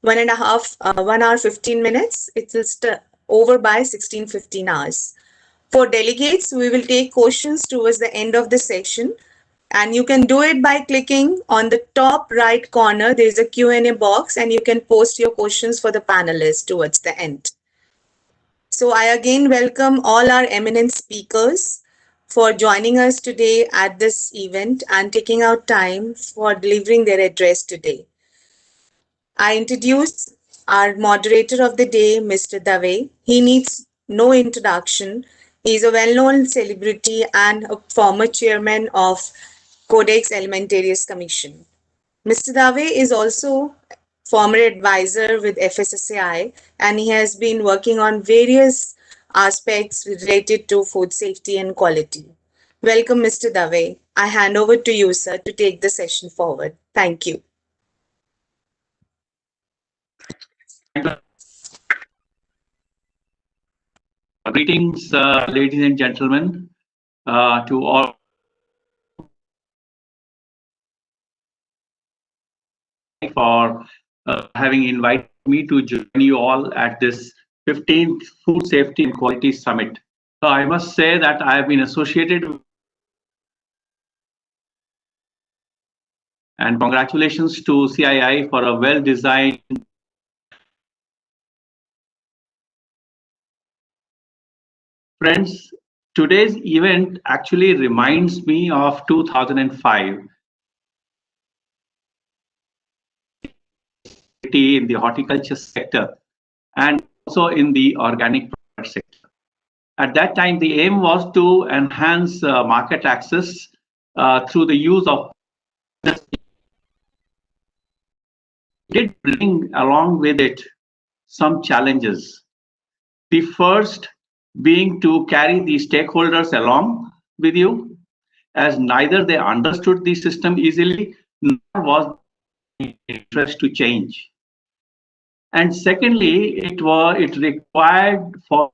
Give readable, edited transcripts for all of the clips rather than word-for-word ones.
1 hour 15 minutes. It will over by 16:15 hours. For delegates, we will take questions towards the end of the session, and you can do it by clicking on the top right corner. There is a Q&A box, and you can post your questions for the panelists towards the end. So I again welcome all our eminent speakers for joining us today at this event and taking out time for delivering their address today. I introduce our moderator of the day, Mr. Dave. He needs no introduction. He is a well-known celebrity and a former chairman of Codex Alimentarius Commission. Mr. Dave is also former advisor with FSSAI, and he has been working on various aspects related to food safety and quality. Welcome, Mr. Dave. I hand over to you, sir, to take the session forward. Thank you. Greetings, ladies and gentlemen, to all. For having invited me to join you all at this 15th Food Safety and Quality Summit. So I must say that I have been associated, and congratulations to CII for a well-designed Friends, today's event actually reminds me of 2005 in the horticulture sector and also in the organic product sector. At that time, the aim was to enhance market access through the use of did bring along with it some challenges. The first being to carry the stakeholders along with you, as neither they understood the system easily nor was interest to change. And secondly, it required for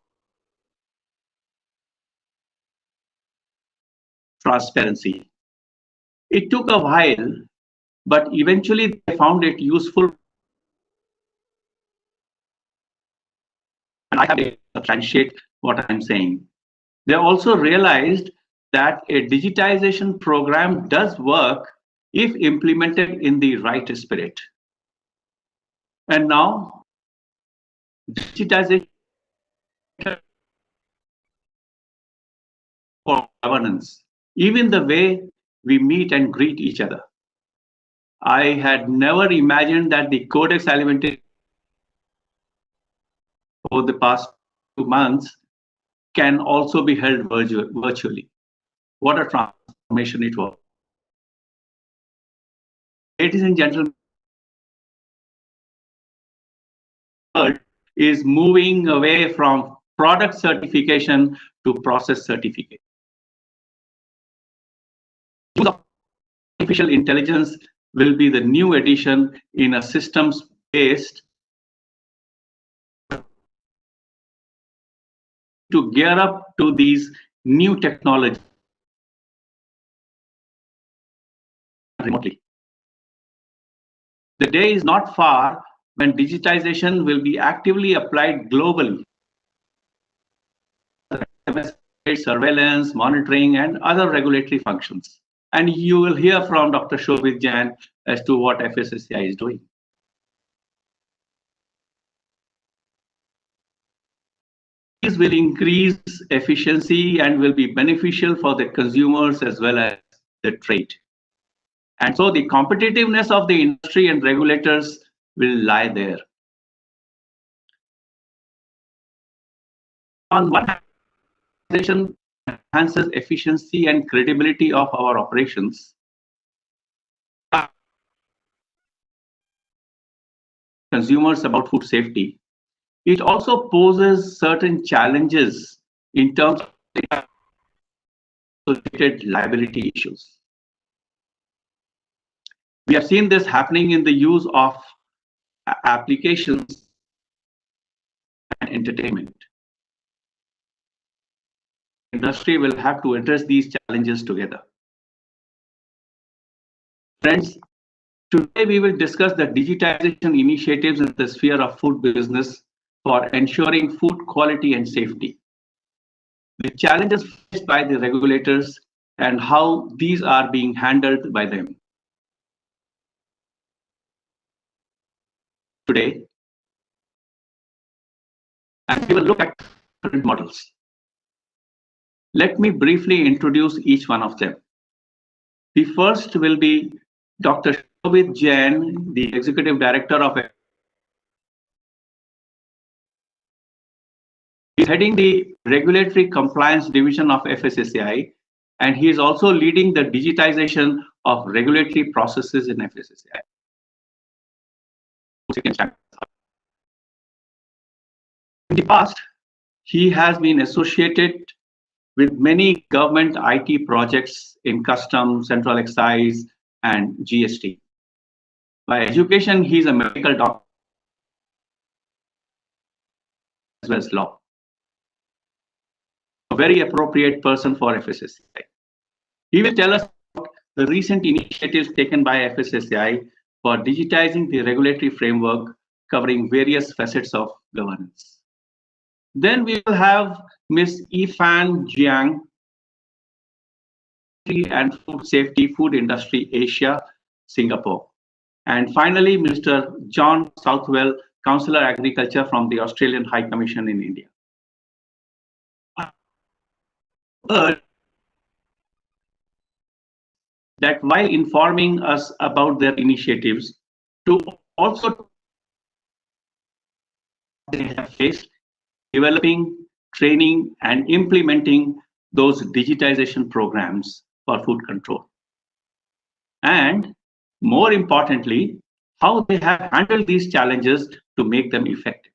transparency. It took a while, but eventually they found it useful. And I have to substantiate what I'm saying. They also realized that a digitization program does work if implemented in the right spirit. And now, digitization for governance, even the way we meet and greet each other. I had never imagined that the Codex Alimentarius over the past 2 months can also be held virtually. What a transformation it was. Ladies and gentlemen, the world is moving away from product certification to process certification. Artificial intelligence will be the new addition in a systems-based to gear up to these new technologies remotely. The day is not far when digitization will be actively applied globally. Surveillance, monitoring, and other regulatory functions. And you will hear from Dr. Shobhit Jain as to what FSSAI is doing. These will increase efficiency and will be beneficial for the consumers as well as the trade. And so the competitiveness of the industry and regulators will lie there. On one hand, enhances efficiency and credibility of our operations. Consumers about food safety. It also poses certain challenges in terms of associated liability issues. We have seen this happening in the use of applications and entertainment. Industry will have to address these challenges together. Friends, Today, we will discuss the digitization initiatives in the sphere of food business for ensuring food quality and safety, the challenges faced by the regulators, and how these are being handled by them. Today, and we will look at different models. Let me briefly introduce each one of them. The first will be Dr. Shobhit Jain, the Executive Director of. He's heading the Regulatory Compliance Division of FSSAI, and he is also leading the digitization of regulatory processes in FSSAI. In the past, he has been associated with many government IT projects in customs, central excise, and GST. By education, he is a medical doctor as well as law. A very appropriate person for FSSAI. He will tell us about the recent initiatives taken by FSSAI for digitizing the regulatory framework covering various facets of governance. Then we will have Ms. Yifan Jiang, and Food Safety, Food Industry Asia, Singapore. And finally, Mr. John Southwell, Councillor Agriculture from the Australian High Commission in India. That while informing us about their initiatives, to also they have faced developing, training, and implementing those digitization programs for food control. And more importantly, how they have handled these challenges to make them effective.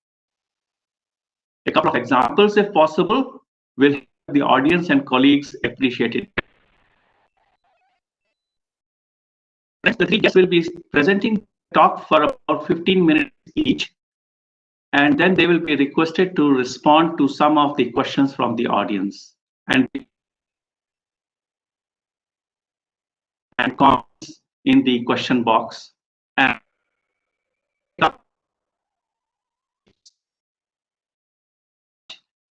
A couple of examples, if possible, will help the audience and colleagues appreciate it. The three guests will be presenting talk for about 15 minutes each, and then they will be requested to respond to some of the questions from the audience and comments in the question box.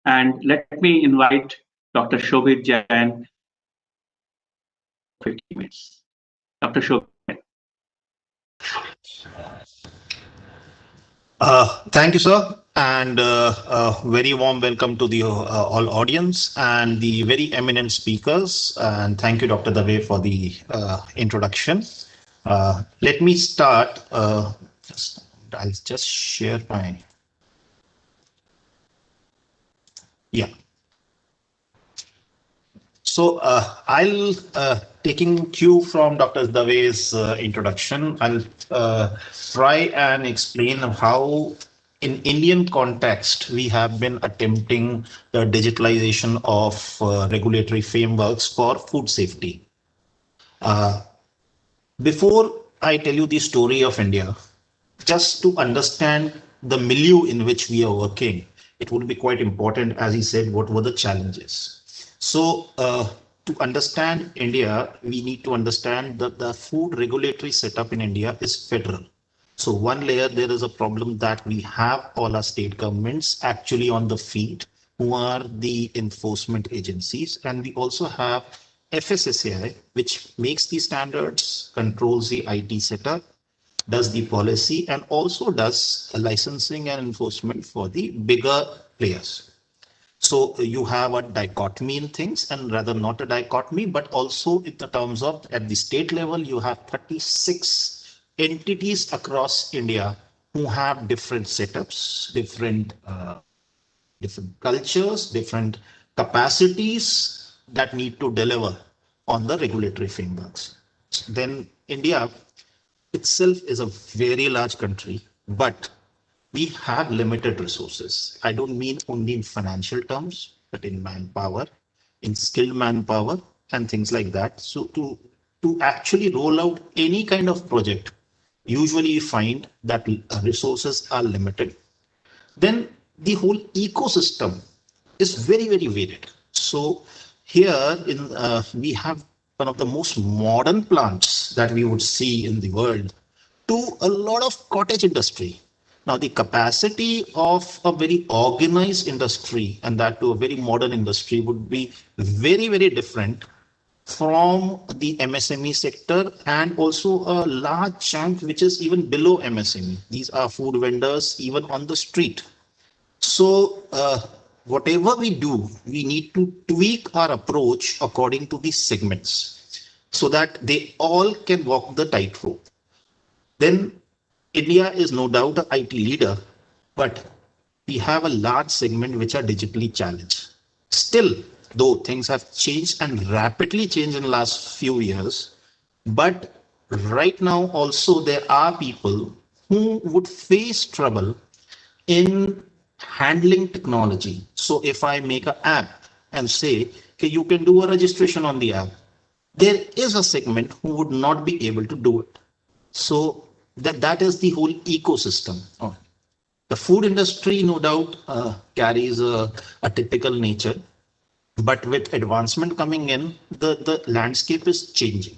And let me invite Dr. Shobhit Jain. 15 minutes. Dr. Shobhit. Thank you, sir, and very warm welcome to the all audience and the very eminent speakers. And thank you, Dr. Dave, for the introduction. Let me start. I'll just share my. Yeah. So I'll taking cue from Dr. Dave's introduction, I'll try and explain how in Indian context we have been attempting the digitalization of regulatory frameworks for food safety. Before I tell you the story of India, just to understand the milieu in which we are working, it would be quite important, as he said, what were the challenges. So to understand India, we need to understand that the food regulatory setup in India is federal. So one layer, there is a problem that we have all our state governments actually on the feet who are the enforcement agencies. And we also have FSSAI, which makes the standards, controls the IT setup, does the policy, and also does licensing and enforcement for the bigger players. So you have a dichotomy in things, and rather not a dichotomy, but also in the terms of at the state level, you have 36 entities across India who have different setups, different cultures, different capacities that need to deliver on the regulatory frameworks. Then India itself is a very large country, but we have limited resources. I don't mean only in financial terms, but in manpower, in skilled manpower and things like that. So to actually roll out any kind of project, usually you find that resources are limited. Then the whole ecosystem is very, very varied. So here we have one of the most modern plants that we would see in the world, to a lot of cottage industry. Now, the capacity of a very organized industry and that to a very modern industry would be very, very different from the MSME sector and also a large chunk which is even below MSME. These are food vendors even on the street. So, whatever we do, we need to tweak our approach according to the segments so that they all can walk the tightrope. Then India is no doubt an IT leader, but we have a large segment which are digitally challenged. Still, though things have changed and rapidly changed in the last few years, but right now also there are people who would face trouble in handling technology. So if I make an app and say, okay, you can do a registration on the app, there is a segment who would not be able to do it. So that is the whole ecosystem. The food industry, no doubt, carries a typical nature, but with advancement coming in, the landscape is changing.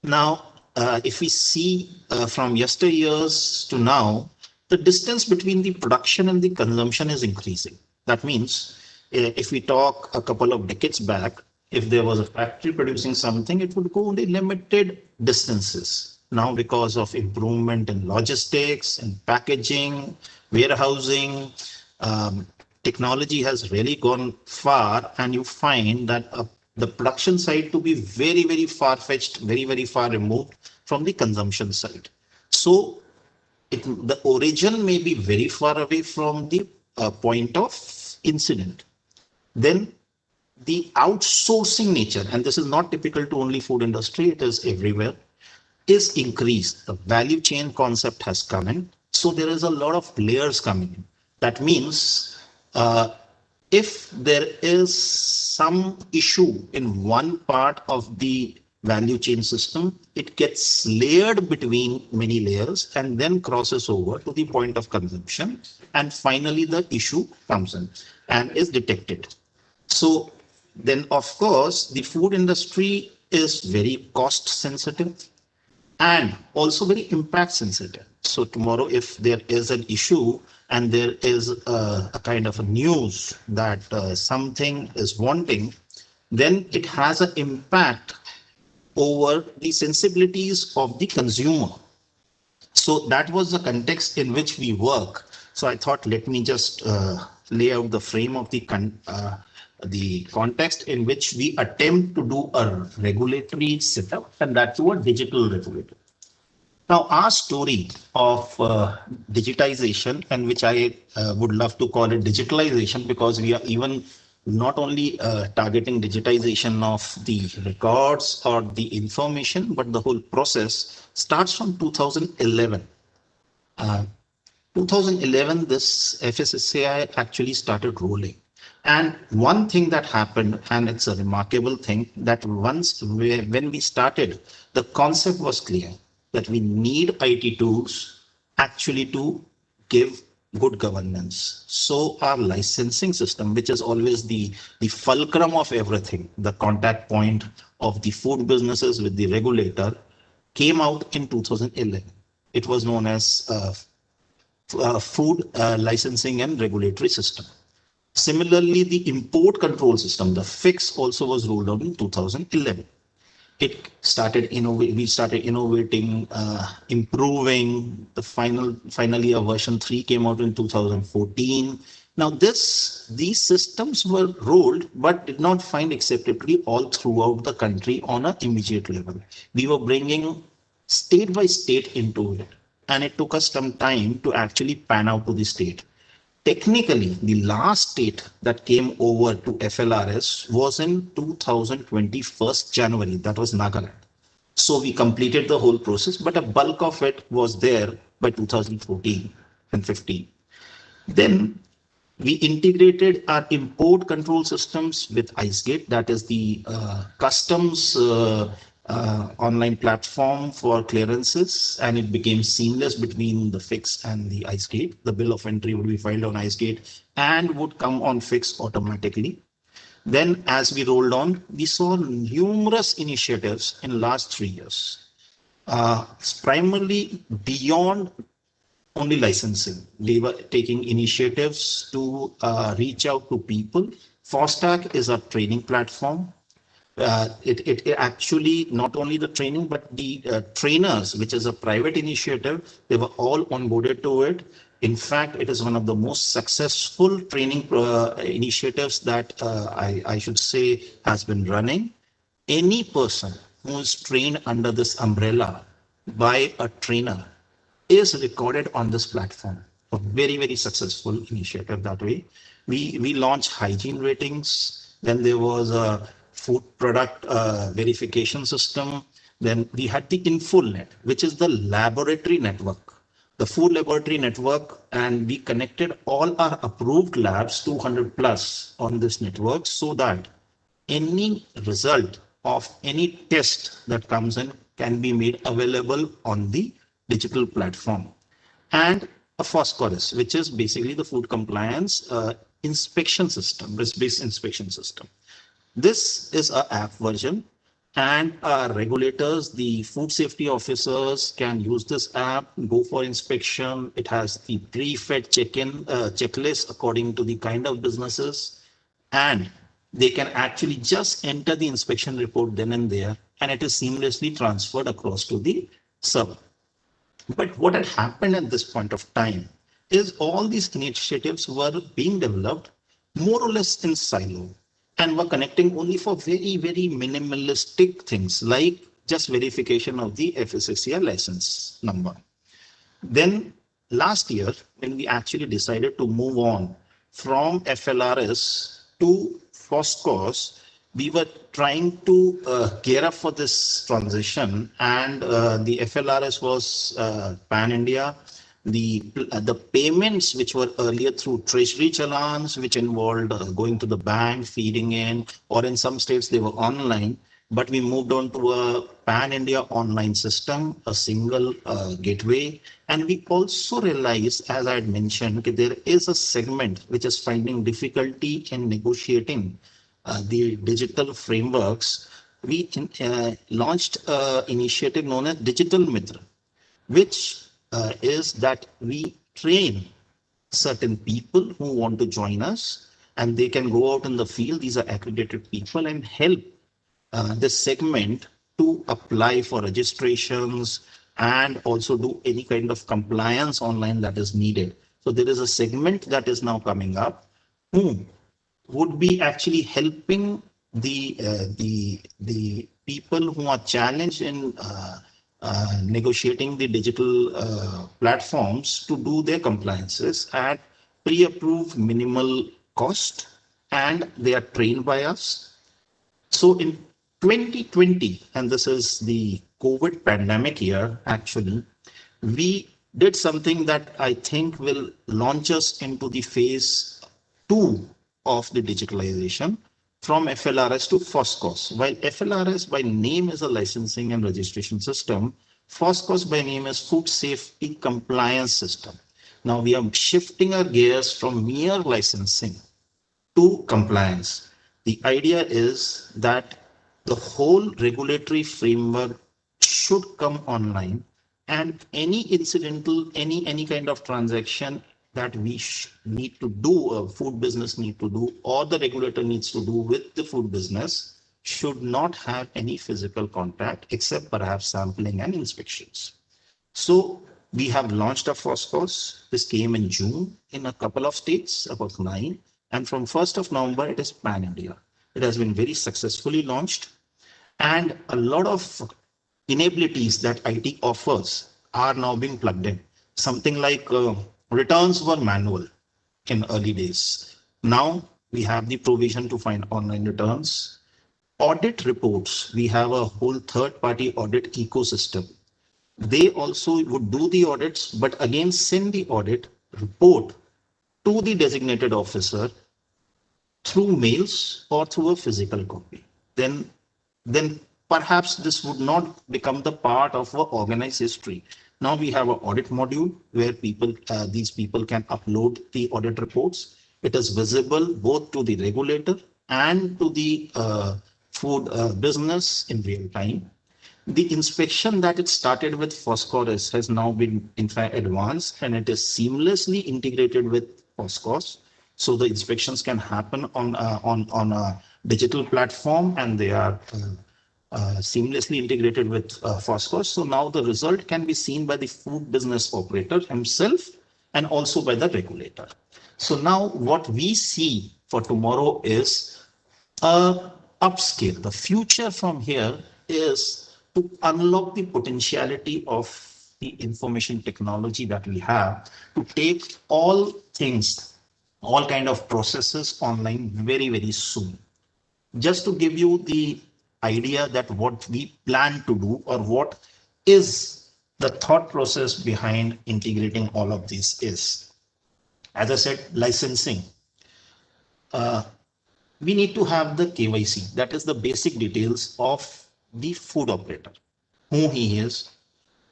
Now, if we see from yesteryears to now, the distance between the production and the consumption is increasing. That means if we talk a couple of decades back, if there was a factory producing something, it would go only limited distances. Now, because of improvement in logistics and packaging, warehousing, technology has really gone far, and you find that the production side to be very, very far fetched, very, very far removed from the consumption side. So the origin may be very far away from the point of incident. Then the outsourcing nature, and this is not typical to only food industry, it is everywhere, is increased. The value chain concept has come in. So there is a lot of layers coming in. That means if there is some issue in one part of the value chain system, it gets layered between many layers and then crosses over to the point of consumption. And finally, the issue comes in and is detected. So then, of course, the food industry is very cost sensitive and also very impact sensitive. So tomorrow, if there is an issue and there is a kind of a news that something is wanting, then it has an impact over the sensibilities of the consumer. So that was the context in which we work. So I thought, let me just lay out the frame of the context in which we attempt to do a regulatory setup, and that to a digital regulator. Now, our story of digitization, and which I would love to call it digitalization, because we are even not only targeting digitization of the records or the information, but the whole process starts from 2011. Uh, 2011, this FSSAI actually started rolling. And one thing that happened, and it's a remarkable thing, that when we started, the concept was clear that we need IT tools actually to give good governance. So our licensing system, which is always the fulcrum of everything, the contact point of the food businesses with the regulator, came out in 2011. It was known as food licensing and regulatory system. Similarly, the import control system, the FIX, also was rolled out in 2011. We started innovating, improving. Finally, a version 3 came out in 2014. Now, these systems were rolled, but did not find acceptability all throughout the country on an immediate level. We were bringing state by state into it, and it took us some time to actually pan out to the state. Technically, the last state that came over to FLRS was in 2021 January. That was Nagaland. So we completed the whole process, but a bulk of it was there by 2014 and 15. Then we integrated our import control systems with IceGate, that is the customs online platform for clearances, and it became seamless between the FIX and the IceGate. The bill of entry would be filed on IceGate and would come on FIX automatically. Then as we rolled on, we saw numerous initiatives in last 3 years. It's primarily beyond only licensing. They were taking initiatives to reach out to people. Fostak is a training platform. It actually not only the training, but the trainers, which is a private initiative, they were all onboarded to it. In fact, it is one of the most successful training initiatives that I should say has been running. Any person who is trained under this umbrella by a trainer is recorded on this platform. A very, very successful initiative that way. We launched hygiene ratings. Then there was a food product verification system. Then we had the InfoNet, which is the laboratory network, the food laboratory network, and we connected all our approved labs, 200 plus, on this network so that any result of any test that comes in can be made available on the digital platform. And a phosphorus, which is basically the food compliance inspection system, risk-based inspection system. This is a app version, and regulators, the food safety officers can use this app, go for inspection. It has the pre-fed check-in checklist according to the kind of businesses, and they can actually just enter the inspection report then and there, and it is seamlessly transferred across to the server. But what had happened at this point of time is all these initiatives were being developed more or less in silo and were connecting only for very, very minimalistic things like just verification of the FSSAI license number. Then last year, when we actually decided to move on from FLRS to FOSCOS, we were trying to gear up for this transition, and the FLRS was pan India. The payments which were earlier through treasury challans, which involved going to the bank, feeding in, or in some states they were online. But we moved on to a pan India online system, a single gateway. And we also realized, as I had mentioned, that there is a segment which is finding difficulty in negotiating the digital frameworks. We launched an initiative known as Digital Mitra, which is that we train certain people who want to join us, and they can go out in the field. These are accredited people and help this segment to apply for registrations and also do any kind of compliance online that is needed. So there is a segment that is now coming up who would be actually helping the people who are challenged in negotiating the digital platforms to do their compliances at pre-approved minimal cost, and they are trained by us. So in 2020, and this is the COVID pandemic year, actually, we did something that I think will launch us into the phase two of the digitalization from FLRS to FOSCOS. While FLRS by name is a licensing and registration system, FOSCOS by name is Food Safety Compliance System. Now we are shifting our gears from mere licensing to compliance. The idea is that the whole regulatory framework should come online, and any incidental, any kind of transaction that we need to do, a food business need to do, or the regulator needs to do with the food business should not have any physical contact except perhaps sampling and inspections. So we have launched a FOSCOS. This came in June in a couple of states, about 9. And from 1st of November, it is pan India. It has been very successfully launched. And a lot of enabilities that IT offers are now being plugged in. Something like returns were manual in early days. Now we have the provision to find online returns. Audit reports, we have a whole third-party audit ecosystem. They also would do the audits, but again send the audit report to the designated officer through mails or through a physical copy. Then perhaps this would not become the part of our organized history. Now we have an audit module where these people can upload the audit reports. It is visible both to the regulator and to the food business in real time. The inspection that it started with Phosphorus has now been in fact advanced, and it is seamlessly integrated with Phosphorus. So the inspections can happen on a digital platform, and they are seamlessly integrated with Phosphorus. So now the result can be seen by the food business operator himself and also by the regulator. So now what we see for tomorrow is upscale. The future from here is to unlock the potentiality of the information technology that we have to take all things, all kind of processes online very, very soon. Just to give you the idea that what we plan to do or what is the thought process behind integrating all of this is, as I said, licensing. We need to have the KYC, that is the basic details of the food operator, who he is.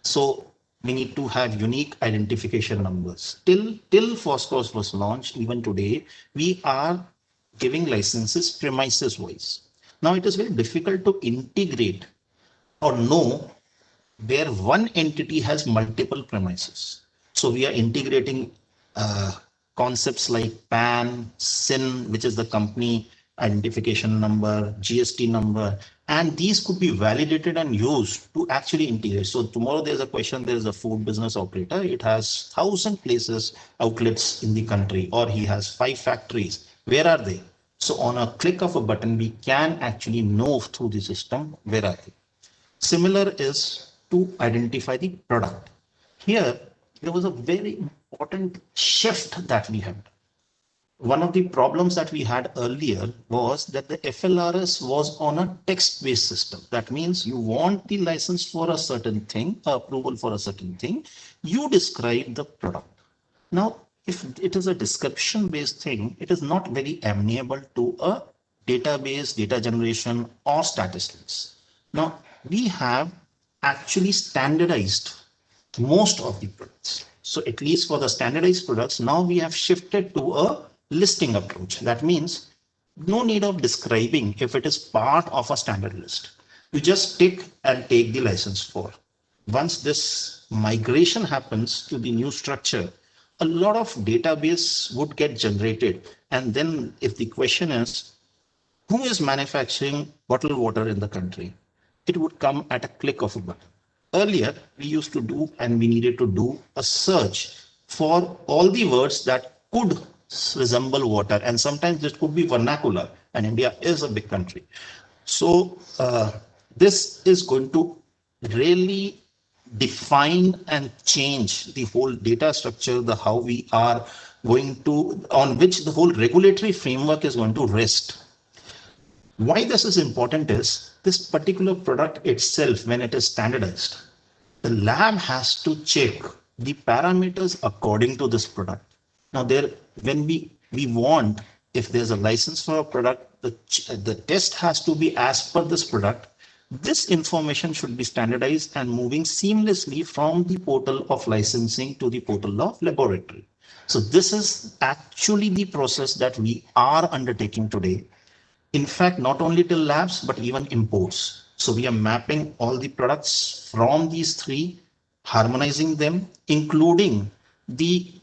So we need to have unique identification numbers. Till Phosphorus was launched, even today, we are giving licenses premises wise. Now it is very difficult to integrate or know where one entity has multiple premises. So we are integrating concepts like PAN, SIN, which is the company identification number, GST number, and these could be validated and used to actually integrate. So tomorrow there's a question, there's a food business operator, it has 1,000 places, outlets in the country, or he has 5 factories. Where are they? So on a click of a button, we can actually know through the system where are they. Similar is to identify the product. Here, there was a very important shift that we had. One of the problems that we had earlier was that the FLRS was on a text-based system. That means you want the license for a certain thing, approval for a certain thing, you describe the product. Now, if it is a description-based thing, it is not very amenable to a database, data generation, or statistics. Now, we have actually standardized most of the products. So at least for the standardized products, now we have shifted to a listing approach. That means no need of describing if it is part of a standard list. You just tick and take the license for. Once this migration happens to the new structure, a lot of database would get generated. And then if the question is, who is manufacturing bottled water in the country? It would come at a click of a button. Earlier, we used to do and we needed to do a search for all the words that could resemble water, and sometimes this could be vernacular, and India is a big country. So this is going to really define and change the whole data structure, the how we are going to, on which the whole regulatory framework is going to rest. Why this is important is this particular product itself, when it is standardized, the lab has to check the parameters according to this product. Now there, when we want, if there's a license for a product, the test has to be as per this product. This information should be standardized and moving seamlessly from the portal of licensing to the portal of laboratory. So this is actually the process that we are undertaking today. In fact, not only till labs, but even imports. So we are mapping all the products from these three, harmonizing them, including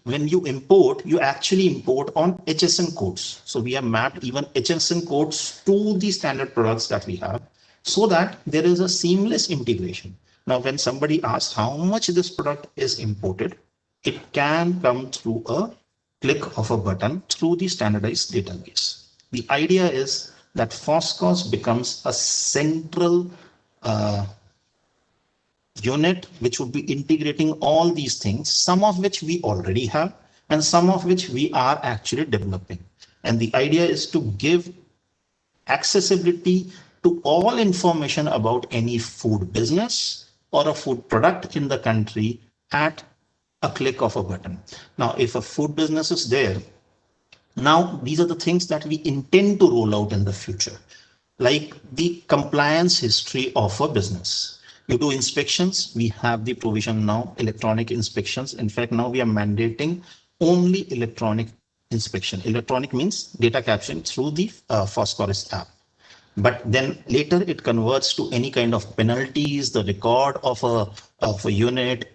when you import, you actually import on HSN codes. So we have mapped even HSN codes to the standard products that we have, so that there is a seamless integration. Now, when somebody asks how much this product is imported, it can come through a click of a button through the standardized database. The idea is that FOSCOS becomes a central unit which would be integrating all these things, some of which we already have and some of which we are actually developing. And the idea is to give accessibility to all information about any food business or a food product in the country at a click of a button. Now, if a food business is there, now, these are the things that we intend to roll out in the future, like the compliance history of a business. You do inspections, we have the provision now, electronic inspections. In fact, now we are mandating only electronic inspection. Electronic means data caption through the Phosphorus app. But then later it converts to any kind of penalties, the record of a unit.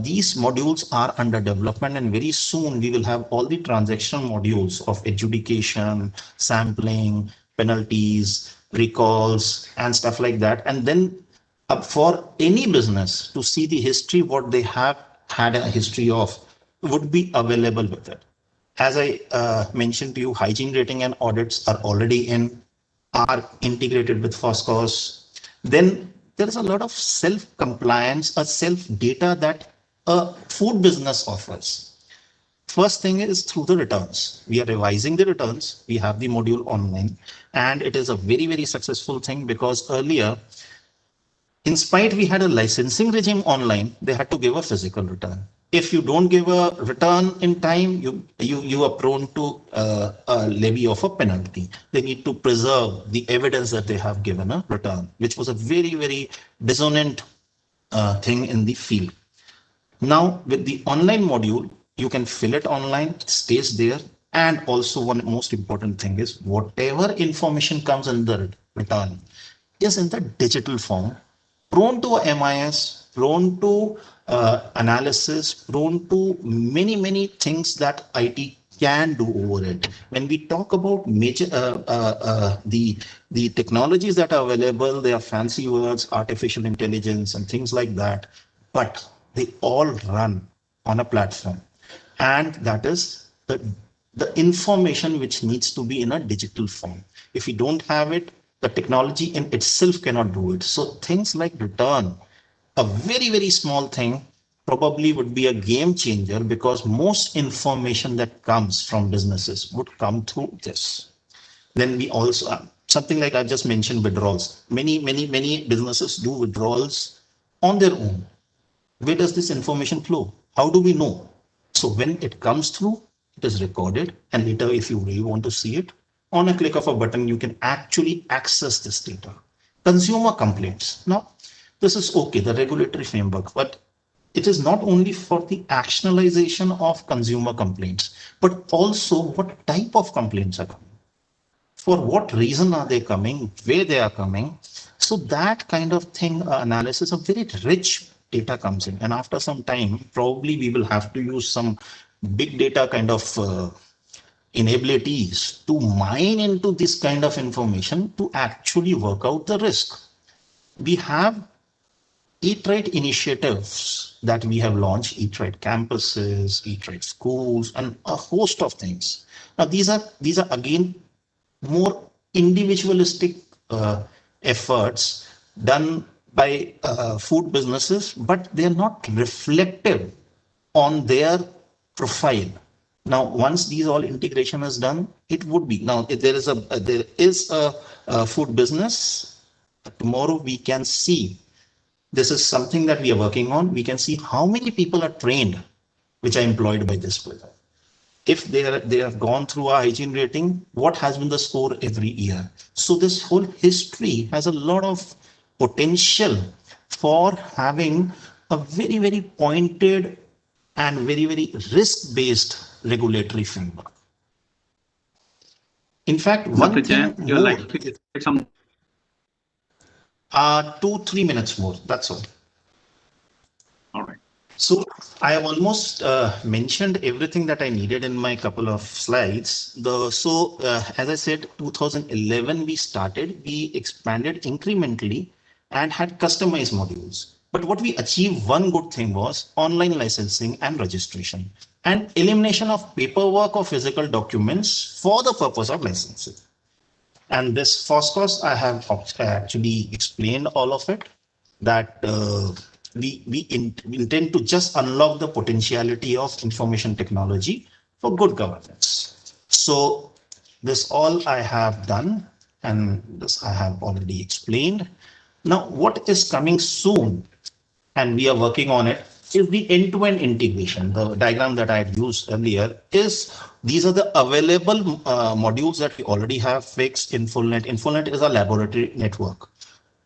These modules are under development, and very soon we will have all the transactional modules of adjudication, sampling, penalties, recalls, and stuff like that. And then for any business to see the history, what they have had a history of would be available with it. As I mentioned to you, hygiene rating and audits are already in, are integrated with FOSCOS. Then there is a lot of self-compliance or self-data that a food business offers. First thing is through the returns. We are revising the returns. We have the module online, and it is a very, very successful thing because earlier, in spite we had a licensing regime online, they had to give a physical return. If you don't give a return in time, you are prone to a levy of a penalty. They need to preserve the evidence that they have given a return, which was a very, very dissonant thing in the field. Now, with the online module, you can fill it online, it stays there. And also, one most important thing is whatever information comes in the return is in the digital form, prone to MIS, prone to analysis, prone to many, many things that IT can do over it. When we talk about major the technologies that are available, they are fancy words, artificial intelligence and things like that, but they all run on a platform, and that is the information which needs to be in a digital form. If we don't have it, the technology in itself cannot do it. So things like return, a very, very small thing, probably would be a game changer because most information that comes from businesses would come through this. Then we also, something like I just mentioned, withdrawals. Many businesses do withdrawals on their own. Where does this information flow? How do we know? So when it comes through, it is recorded, and later if you really want to see it, on a click of a button, you can actually access this data. Consumer complaints. Now, this is okay, the regulatory framework, but it is not only for the actionalization of consumer complaints, but also what type of complaints are coming, for what reason are they coming, where they are coming. So that kind of thing, analysis of very rich data comes in. And after some time, probably we will have to use some big data kind of inabilities to mine into this kind of information to actually work out the risk. We have Eat Right initiatives that we have launched, Eat Right campuses, Eat Right schools, and a host of things. Now, these are again more individualistic efforts done by food businesses, but they are not reflective on their profile. Now, once these all integration is done, it would be, now if there is a food business, tomorrow we can see, this is something that we are working on. We can see how many people are trained, which are employed by this person. If they have gone through a hygiene rating, what has been the score every year? So this whole history has a lot of potential for having a very, very pointed and very, very risk-based regulatory framework. In fact, one Dr. thing Jain, you're more, likely to take some. 2-3 minutes more, that's all. All right. So I have almost mentioned everything that I needed in my couple of slides. As I said, 2011 we started, we expanded incrementally and had customized modules. But what we achieved, one good thing was online licensing and registration and elimination of paperwork or physical documents for the purpose of licensing. And this FOSCOS, I have actually explained all of it, that we intend to just unlock the potentiality of information technology for good governance. So this all I have done, and this I have already explained. Now, what is coming soon, and we are working on it, is the end-to-end integration. The diagram that I had used earlier is, these are the available modules that we already have fixed. InfullNet. InfullNet is a laboratory network.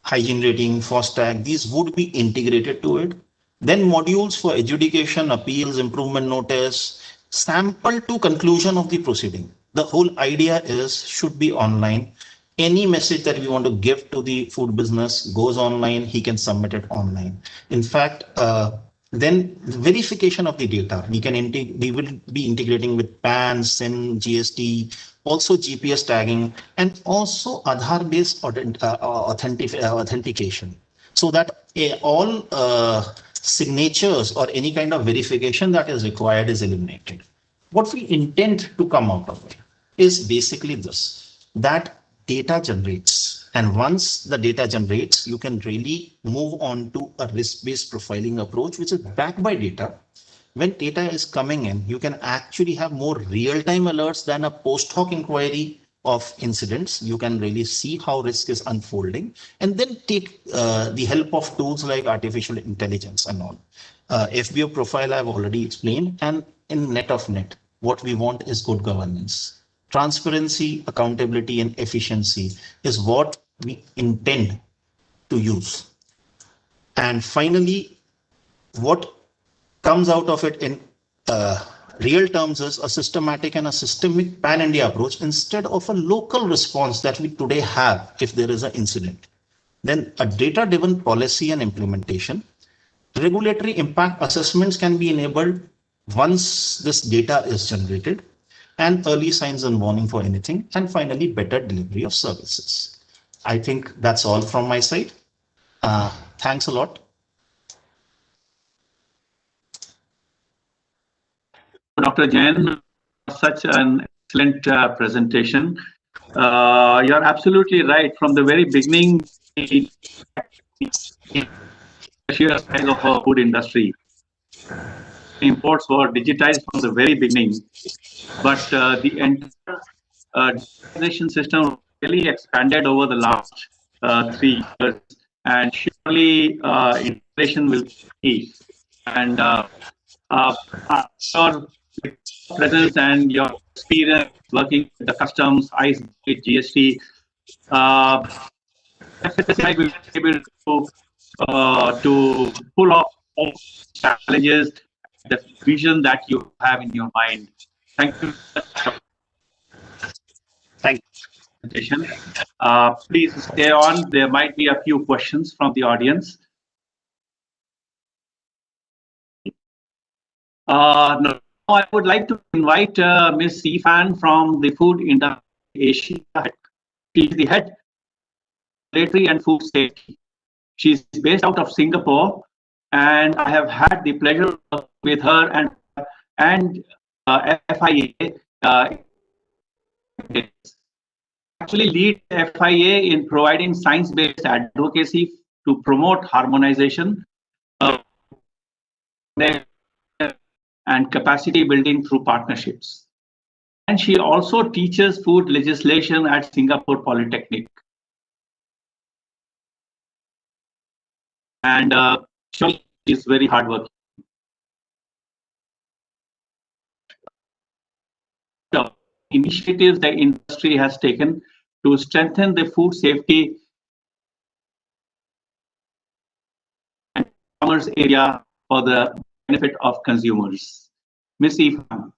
Hygiene rating, FOSTAG, these would be integrated to it. Then modules for adjudication, appeals, improvement notice, sample to conclusion of the proceeding. The whole idea is should be online. Any message that we want to give to the food business goes online, he can submit it online. In fact, then verification of the data, we will be integrating with PAN, SIN, GST, also GPS tagging, and also Aadhaar based authentication, so that all signatures or any kind of verification that is required is eliminated. What we intend to come out of it is basically this, that data generates. And once the data generates, you can really move on to a risk-based profiling approach, which is backed by data. When data is coming in, you can actually have more real-time alerts than a post hoc inquiry of incidents. You can really see how risk is unfolding and then take the help of tools like artificial intelligence and all. FBO profile I've already explained, and in net of net, what we want is good governance. Transparency, accountability, and efficiency is what we intend to use. And finally, what comes out of it in real terms is a systematic and a systemic pan-India approach instead of a local response that we today have if there is an incident. Then a data-driven policy and implementation. Regulatory impact assessments can be enabled once this data is generated, and early signs and warning for anything, and finally, better delivery of services. I think that's all from my side. Thanks a lot. Dr. Jain, such an excellent presentation. You're absolutely right. From the very beginning, the sheer size of our food industry, imports were digitized from the very beginning, but the entire digitization system really expanded over the last 3 years, and surely integration will be. And your presence and your experience working with the customs, ICE, GST, FSI will be able to pull off all challenges, the vision that you have in your mind. Thank you. Thank you. Please stay on. There might be a few questions from the audience. Now I would like to invite Ms. Sifan from the Food Industry Asia. She is the head regulatory and food safety. She's based out of Singapore, and I have had the pleasure of working with her and FIA. Actually, lead FIA in providing science-based advocacy to promote harmonization and capacity building through partnerships. And she also teaches food legislation at Singapore Polytechnic. And she is very hardworking. The initiatives the industry has taken to strengthen the food safety and commerce area for the benefit of consumers. Ms. Ifan.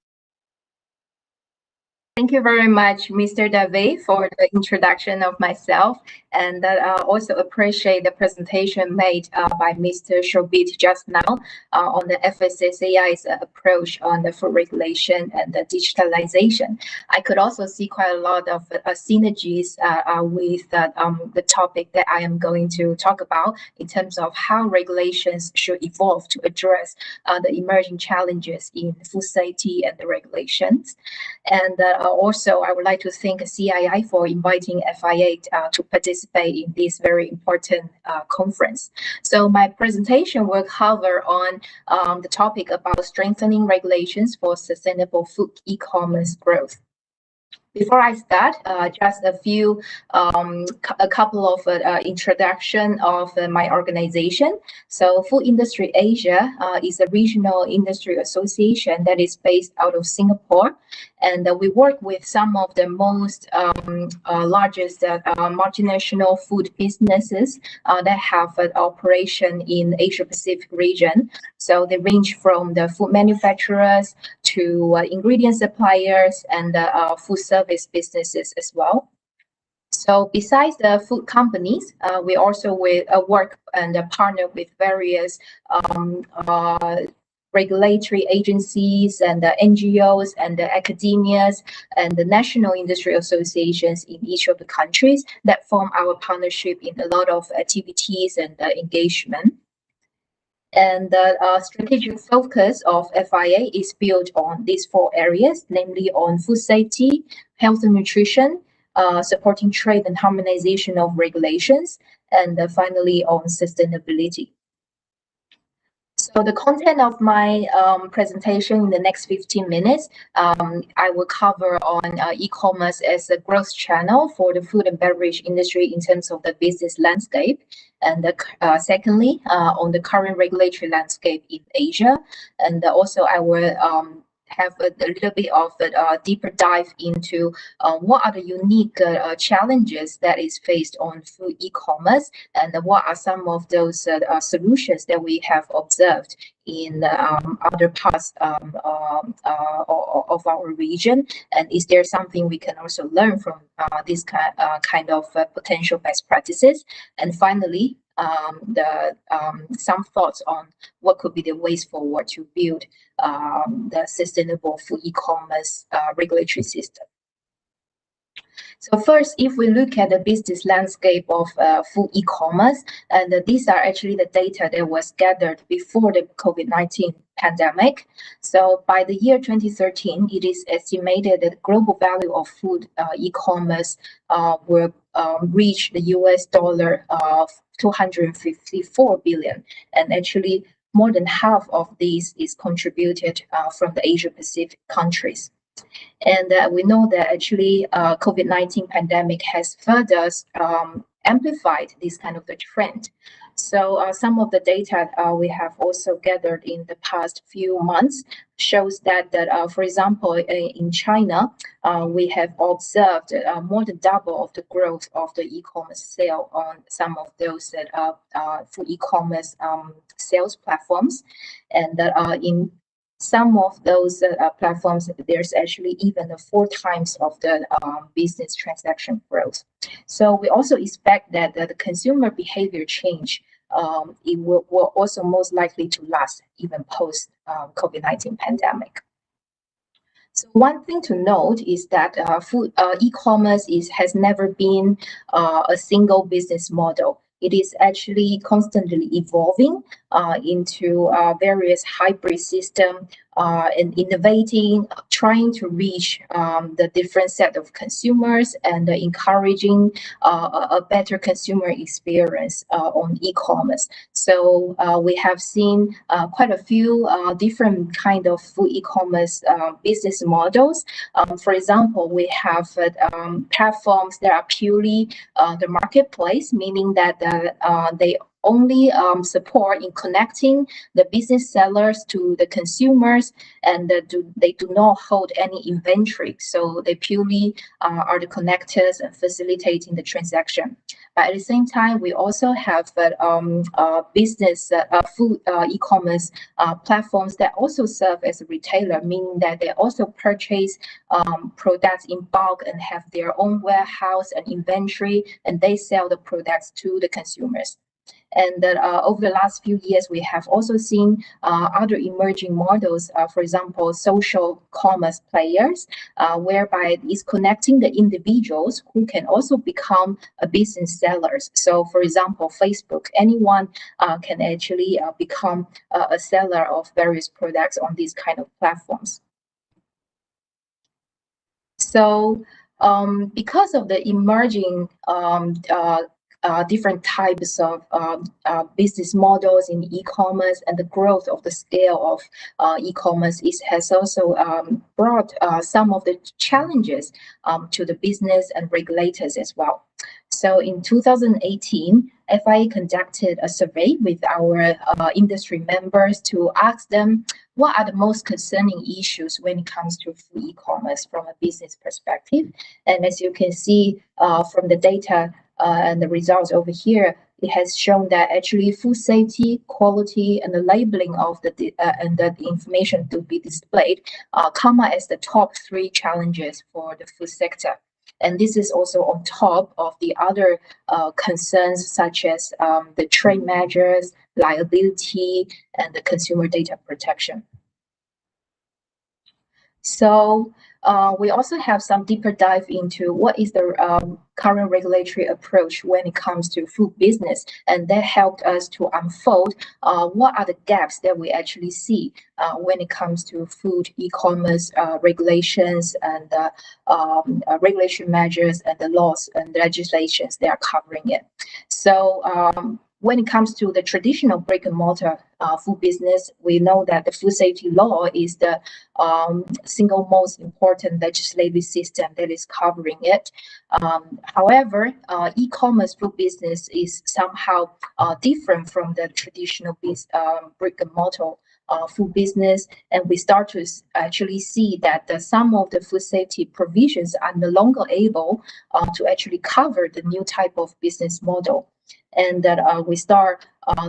Thank you very much, Mr. Dave, for the introduction of myself, and I also appreciate the presentation made by Mr. Shobit just now on the FSSAI's approach on the food regulation and the digitalization. I could also see quite a lot of synergies with the topic that I am going to talk about in terms of how regulations should evolve to address the emerging challenges in food safety and the regulations. And also, I would like to thank CII for inviting FIA to participate in this very important conference. So my presentation will cover on the topic about strengthening regulations for sustainable food e-commerce growth. Before I start, just a couple of introduction of my organization. So Food Industry Asia is a regional industry association that is based out of Singapore. And we work with some of the most largest multinational food businesses that have an operation in Asia Pacific region. So they range from the food manufacturers to ingredient suppliers and food service businesses as well. So besides the food companies, we also work and partner with various regulatory agencies and the NGOs and the academias and the national industry associations in each of the countries that form our partnership in a lot of activities and engagement. And the strategic focus of FIA is built on these four areas, namely on food safety, health and nutrition, supporting trade and harmonization of regulations, and finally on sustainability. So the content of my presentation in the next 15 minutes, I will cover on e-commerce as a growth channel for the food and beverage industry in terms of the business landscape. And secondly, on the current regulatory landscape in Asia. And also I will have a little bit of a deeper dive into what are the unique challenges that is faced on food e-commerce, and what are some of those solutions that we have observed in other parts of our region, and is there something we can also learn from this kind of potential best practices. And finally, some thoughts on what could be the ways forward to build the sustainable food e-commerce regulatory system. So first, if we look at the business landscape of food e-commerce, and these are actually the data that was gathered before the COVID-19 pandemic. So by the year 2013, it is estimated that the global value of food e-commerce will reach the US dollar of 254 billion, and actually more than half of these is contributed from the Asia Pacific countries. And we know that actually COVID-19 pandemic has further amplified this kind of the trend. So some of the data we have also gathered in the past few months shows that for example, in China, we have observed more than double of the growth of the e-commerce sale on some of those food e-commerce sales platforms. And in some of those platforms, there's actually even 4 times of the business transaction growth. So we also expect that the consumer behavior change it will also most likely to last even post COVID-19 pandemic. So one thing to note is that food e-commerce has never been a single business model. It is actually constantly evolving into various hybrid system and innovating, trying to reach the different set of consumers and encouraging a better consumer experience on e-commerce. So we have seen quite a few different kind of food e-commerce business models. For example, we have platforms that are purely the marketplace, meaning that they only support in connecting the business sellers to the consumers, and they do not hold any inventory. So they purely are the connectors and facilitating the transaction. But at the same time, we also have business food e-commerce platforms that also serve as a retailer, meaning that they also purchase products in bulk and have their own warehouse and inventory, and they sell the products to the consumers. And over the last few years, we have also seen other emerging models, for example, social commerce players, whereby it's connecting the individuals who can also become a business sellers. So, for example, Facebook, anyone can actually become a seller of various products on these kind of platforms. So, because of the emerging different types of business models in e-commerce and the growth of the scale of e-commerce, it has also brought some of the challenges to the business and regulators as well. So in 2018, FIA conducted a survey with our industry members to ask them what are the most concerning issues when it comes to food e-commerce from a business perspective. And as you can see from the data and the results over here, it has shown that actually food safety, quality, and the labeling of the information to be displayed come as the top 3 challenges for the food sector. And this is also on top of the other concerns such as the trade measures, liability, and the consumer data protection. So we also have some deeper dive into what is the current regulatory approach when it comes to food business, and that helped us to unfold what are the gaps that we actually see when it comes to food e-commerce regulations and regulation measures and the laws and legislations that are covering it. So when it comes to the traditional brick and mortar food business, we know that the food safety law is the single most important legislative system that is covering it. However, e-commerce food business is somehow different from the traditional brick and mortar food business, and we start to actually see that some of the food safety provisions are no longer able to actually cover the new type of business model. And that we start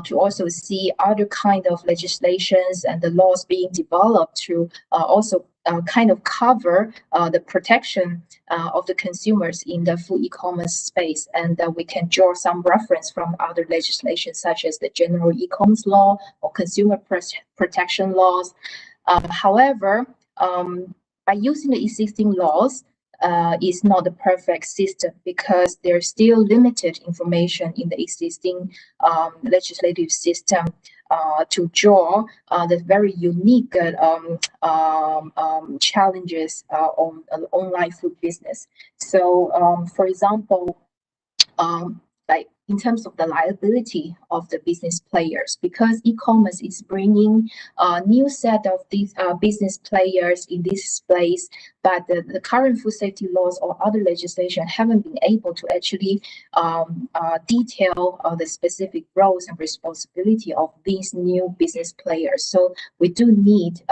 to also see other kind of legislations and the laws being developed to also kind of cover the protection of the consumers in the food e-commerce space. And we can draw some reference from other legislation such as the general e-commerce law or consumer protection laws. However, by using the existing laws, is not the perfect system because there's still limited information in the existing legislative system to draw the very unique challenges on online food business. So, for example, like in terms of the liability of the business players, because e-commerce is bringing a new set of these business players in this space, but the current food safety laws or other legislation haven't been able to actually detail the specific roles and responsibility of these new business players. So we do need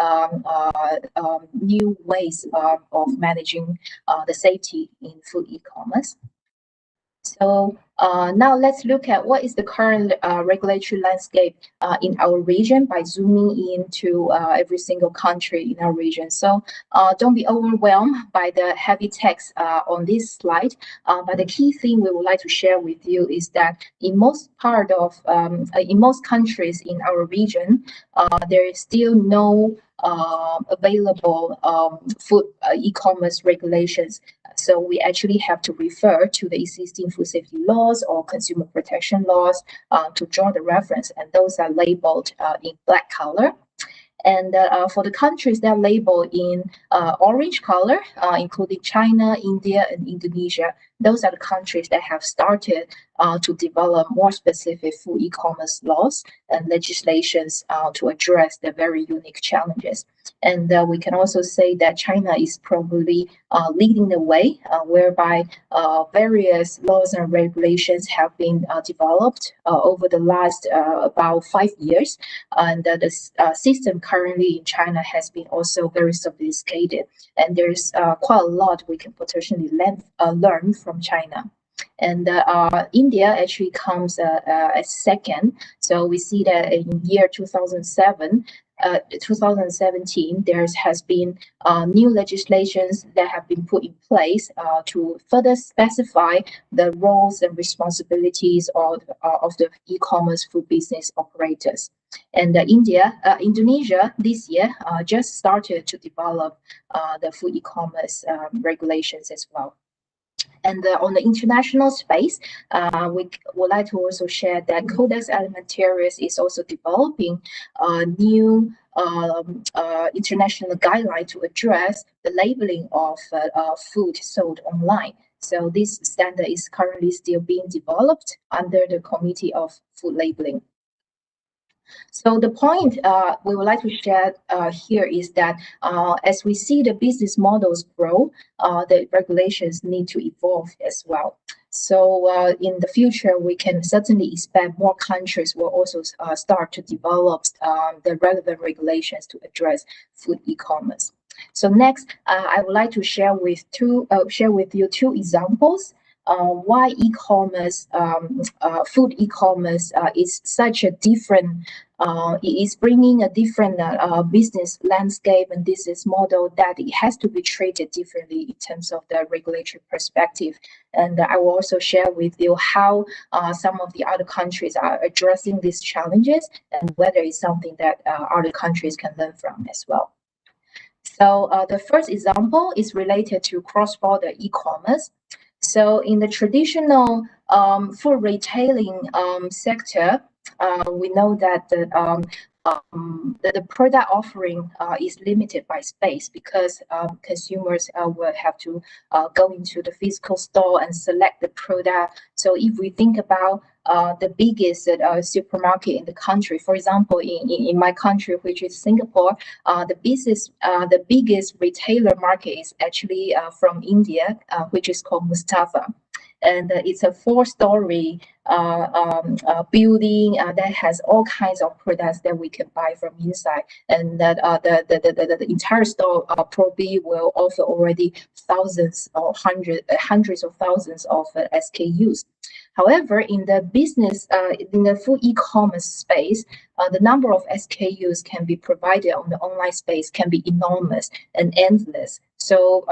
new ways of managing the safety in food e-commerce. So now let's look at what is the current regulatory landscape in our region by zooming into every single country in our region. So don't be overwhelmed by the heavy text on this slide, but the key thing we would like to share with you is that in most in most countries in our region, there is still no available food e-commerce regulations. So we actually have to refer to the existing food safety laws or consumer protection laws to draw the reference, and those are labeled in black color. And for the countries that are labeled in orange color, including China, India, and Indonesia, those are the countries that have started to develop more specific food e-commerce laws and legislations to address the very unique challenges. And we can also say that China is probably leading the way, whereby various laws and regulations have been developed over the last about 5 years. And the system currently in China has been also very sophisticated. And there's quite a lot we can potentially learn from China. And India actually comes as second. So we see that in year 2017, there has been new legislations that have been put in place to further specify the roles and responsibilities of the e-commerce food business operators. And Indonesia this year just started to develop the food e-commerce regulations as well. And on the international space, we would like to also share that Codex Alimentarius is also developing a new international guideline to address the labeling of food sold online. So this standard is currently still being developed under the Committee of Food Labeling. So the point we would like to share here is that as we see the business models grow, the regulations need to evolve as well. So in the future, we can certainly expect more countries will also start to develop the relevant regulations to address food e-commerce. So next, I would like to share with you two examples why e-commerce, food e-commerce is such a different, it is bringing a different business landscape and business model that it has to be treated differently in terms of the regulatory perspective. And I will also share with you how some of the other countries are addressing these challenges and whether it's something that other countries can learn from as well. So the first example is related to cross-border e-commerce. So in the traditional food retailing sector, we know that the product offering is limited by space because consumers will have to go into the physical store and select the product. So if we think about the biggest supermarket in the country, for example, in my country, which is Singapore, the biggest retailer market is actually from India, which is called Mustafa. And it's a 4-story building that has all kinds of products that we can buy from inside, and that the entire store probably will offer already thousands or hundreds of thousands of SKUs. However, in the business, in the full e-commerce space, the number of SKUs can be provided on the online space can be enormous and endless. So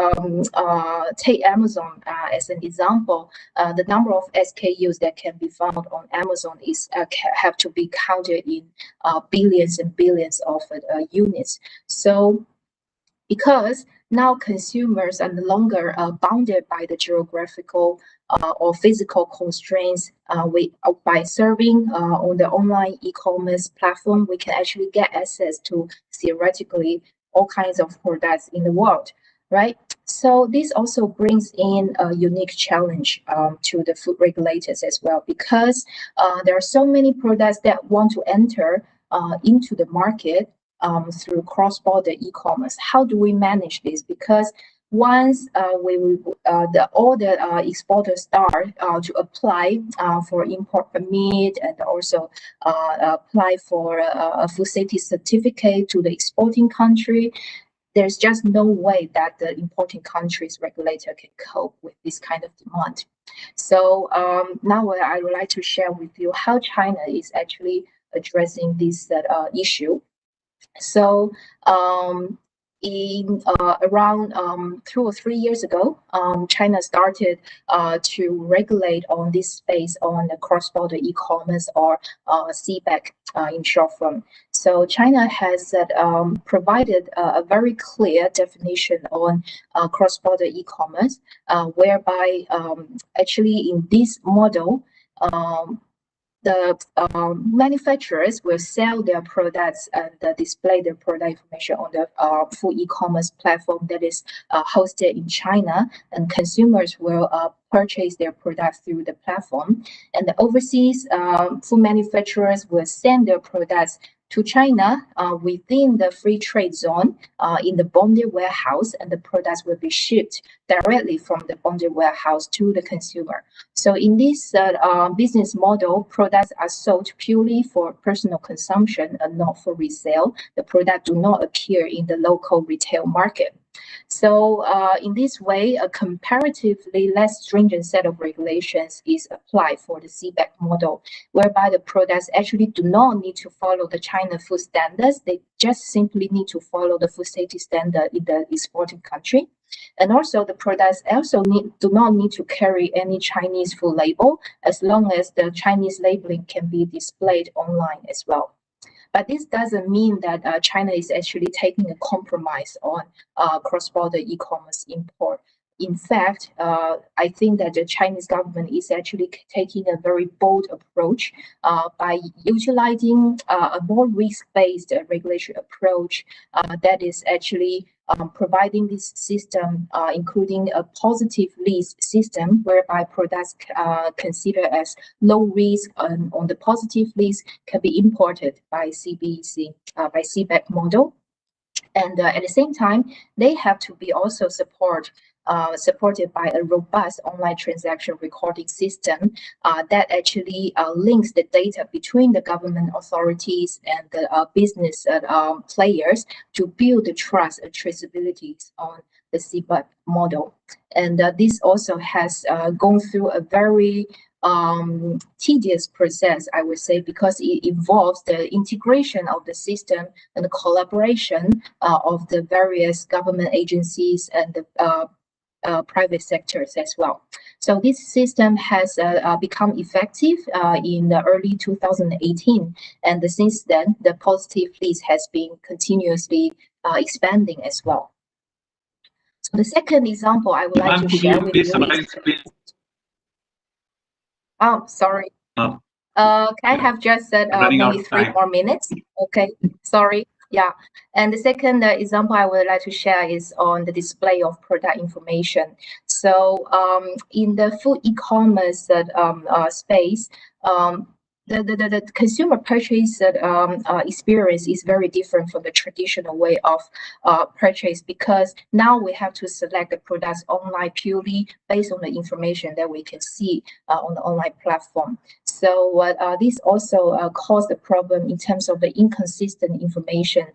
take Amazon as an example. The number of SKUs that can be found on Amazon is have to be counted in billions and billions of units. So because now consumers are no longer bounded by the geographical or physical constraints, by serving on the online e-commerce platform, we can actually get access to theoretically all kinds of products in the world, right? So this also brings in a unique challenge to the food regulators as well, because there are so many products that want to enter into the market through cross-border e-commerce. How do we manage this? Because once all the exporters start to apply for import permit and also apply for a food safety certificate to the exporting country, there's just no way that the importing country's regulator can cope with this kind of demand. So now I would like to share with you how China is actually addressing this issue. So in around 2 or 3 years ago, China started to regulate on this space on the cross-border e-commerce, or CBEC in short form. So China has provided a very clear definition on cross-border e-commerce, whereby actually in this model, the manufacturers will sell their products and display their product information on the full e-commerce platform that is hosted in China, and consumers will purchase their products through the platform. And the overseas food manufacturers will send their products to China within the free trade zone in the bonded warehouse, and the products will be shipped directly from the bonded warehouse to the consumer. So in this business model, products are sold purely for personal consumption and not for resale. The product do not appear in the local retail market. So in this way, a comparatively less stringent set of regulations is applied for the CBEC model, whereby the products actually do not need to follow the China food standards. They just simply need to follow the food safety standard in the exporting country. And also the products also do not need to carry any Chinese food label, as long as the Chinese labeling can be displayed online as well. But this doesn't mean that China is actually taking a compromise on cross-border e-commerce import. In fact, I think that the Chinese government is actually taking a very bold approach by utilizing a more risk-based regulatory approach that is actually providing this system, including a positive list system, whereby products considered as low risk on the positive list can be imported by CBEC, by CBEC model. And at the same time, they have to be also support supported by a robust online transaction recording system that actually links the data between the government authorities and the business players to build the trust and traceability on the CBAP model. And this also has gone through a very tedious process, I would say, because it involves the integration of the system and the collaboration of the various government agencies and the private sectors as well. So this system has become effective in the early 2018, and since then, the positive list has been continuously expanding as well. So the second example I would like to share with you is. Oh, sorry. Can I have just maybe 3 more minutes? Okay, sorry. Yeah, and the second example I would like to share is on the display of product information. So in the food e-commerce space, the consumer purchase experience is very different from the traditional way of purchase, because now we have to select the products online purely based on the information that we can see on the online platform. So this also caused a problem in terms of the inconsistent information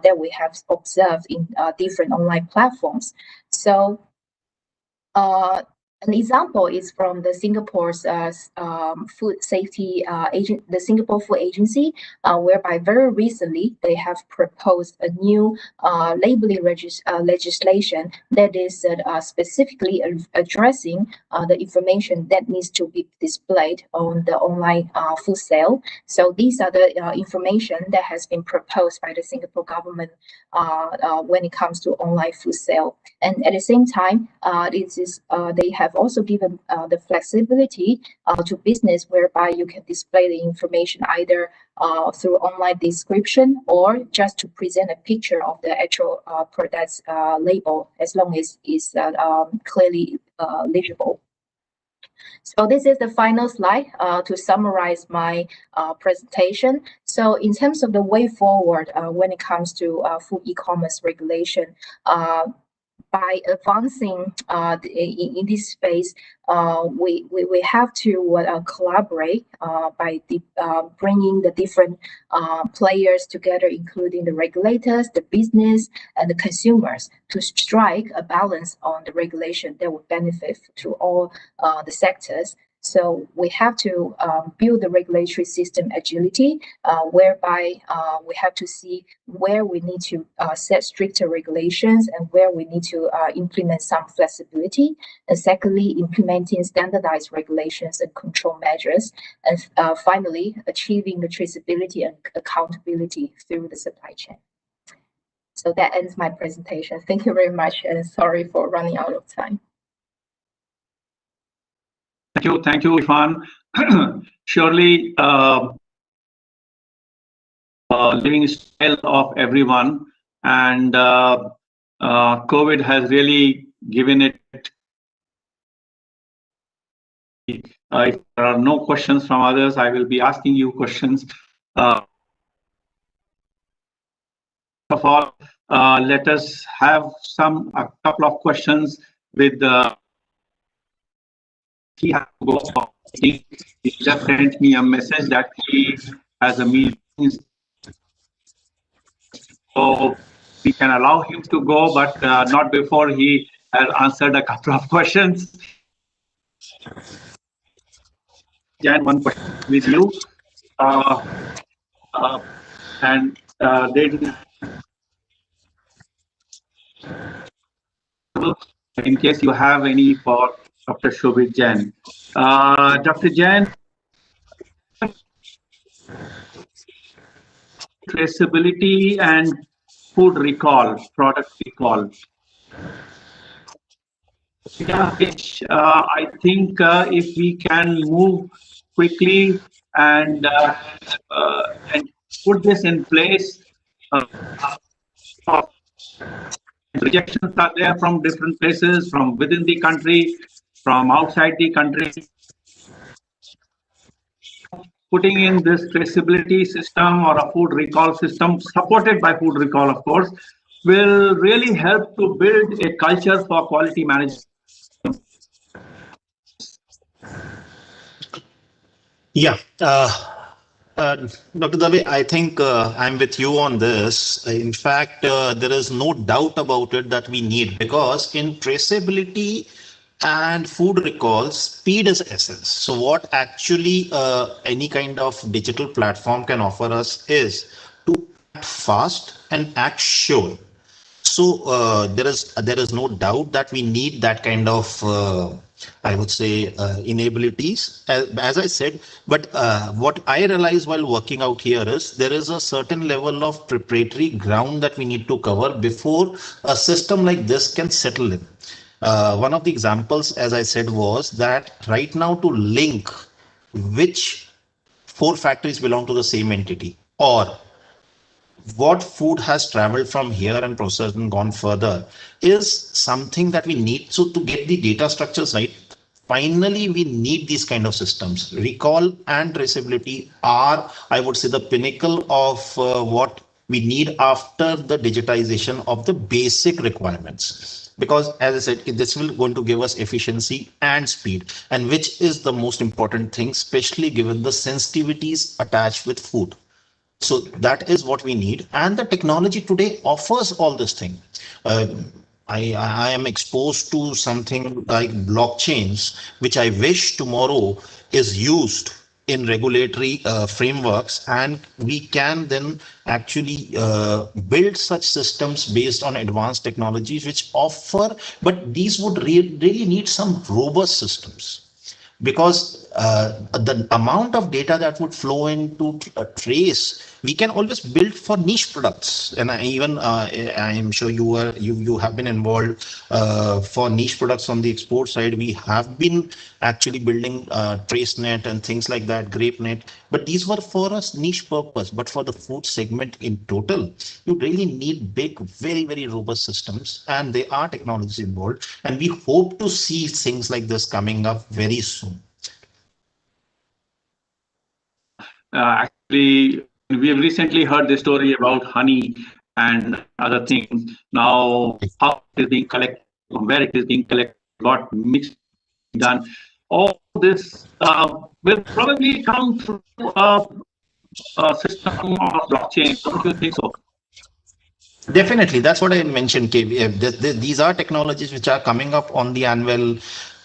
that we have observed in different online platforms. So an example is from the Singapore's food safety agent, the Singapore Food Agency, whereby very recently they have proposed a new labeling legislation that is specifically addressing the information that needs to be displayed on the online food sale. So these are the information that has been proposed by the Singapore government when it comes to online food sale. And at the same time, they have also given the flexibility to business, whereby you can display the information either through online description or just to present a picture of the actual product's label, as long as it's clearly legible. So this is the final slide to summarize my presentation. So in terms of the way forward when it comes to food e-commerce regulation, by advancing in this space, we have to collaborate by bringing the different players together, including the regulators, the business, and the consumers, to strike a balance on the regulation that would benefit to all the sectors. So we have to build the regulatory system agility, whereby we have to see where we need to set stricter regulations and where we need to implement some flexibility. And secondly, implementing standardized regulations and control measures. And finally, achieving the traceability and accountability through the supply chain. So that ends my presentation. Thank you very much, and sorry for running out of time. Thank you, Ifan. Surely, living style of everyone, and COVID has really given it. If there are no questions from others, I will be asking you questions. First of all, let us have a couple of questions with the. He has to go. He just sent me a message that he has a meeting, so we can allow him to go, but not before he has answered a couple of questions. Jan, one question with you, and in case you have any for Dr. Shobhit Jain. Dr. Jain, traceability and food recall, product recall. Yeah, which I think if we can move quickly and put this in place, rejections are there from different places, from within the country, from outside the country. Putting in this traceability system or a food recall system, supported by food recall, of course, will really help to build a culture for quality management. Yeah. Dr. Dave, I think I'm with you on this. In fact, there is no doubt about it that we need, because in traceability and food recall, speed is essence. So what actually any kind of digital platform can offer us is to act fast and act sure. So there is no doubt that we need that kind of I would say enabilities, as I said. But what I realize while working out here is there is a certain level of preparatory ground that we need to cover before a system like this can settle in. One of the examples, as I said, was that right now to link which four factories belong to the same entity, or what food has traveled from here and processed and gone further, is something that we need. So to get the data structures right, finally we need these kind of systems. Recall and traceability are, I would say, the pinnacle of what we need after the digitization of the basic requirements. Because as I said, this will going to give us efficiency and speed, and which is the most important thing, especially given the sensitivities attached with food. So that is what we need, and the technology today offers all this thing. uh, I am exposed to something like blockchains, which I wish tomorrow is used in regulatory frameworks, and we can then actually build such systems based on advanced technologies which offer. But these would really need some robust systems, because the amount of data that would flow into a trace, we can always build for niche products. And I am sure you have been involved for niche products on the export side. We have been actually building TraceNet and things like that, GrapeNet. But these were for a niche purpose. But for the food segment in total, you really need big, very, very robust systems, and there are technologies involved. And we hope to see things like this coming up very soon. Actually, we have recently heard the story about honey and other things. Now, how it is being collected, from where it is being collected, what mixed done. All this will probably come through a system of blockchain. Don't you think so? Definitely, that's what I mentioned, KV. These are technologies which are coming up on the anvil.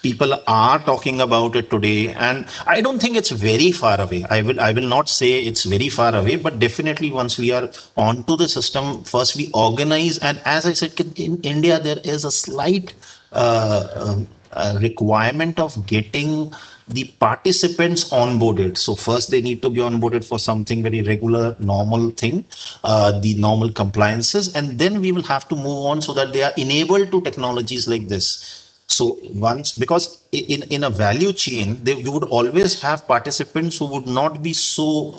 People are talking about it today, and I don't think it's very far away. I will not say it's very far away, but definitely once we are onto the system, first we organize. And as I said, in India there is a slight requirement of getting the participants onboarded. So first they need to be onboarded for something very regular, normal thing, the normal compliances, and then we will have to move on so that they are enabled to technologies like this. So once, because in a value chain, you would always have participants who would not be so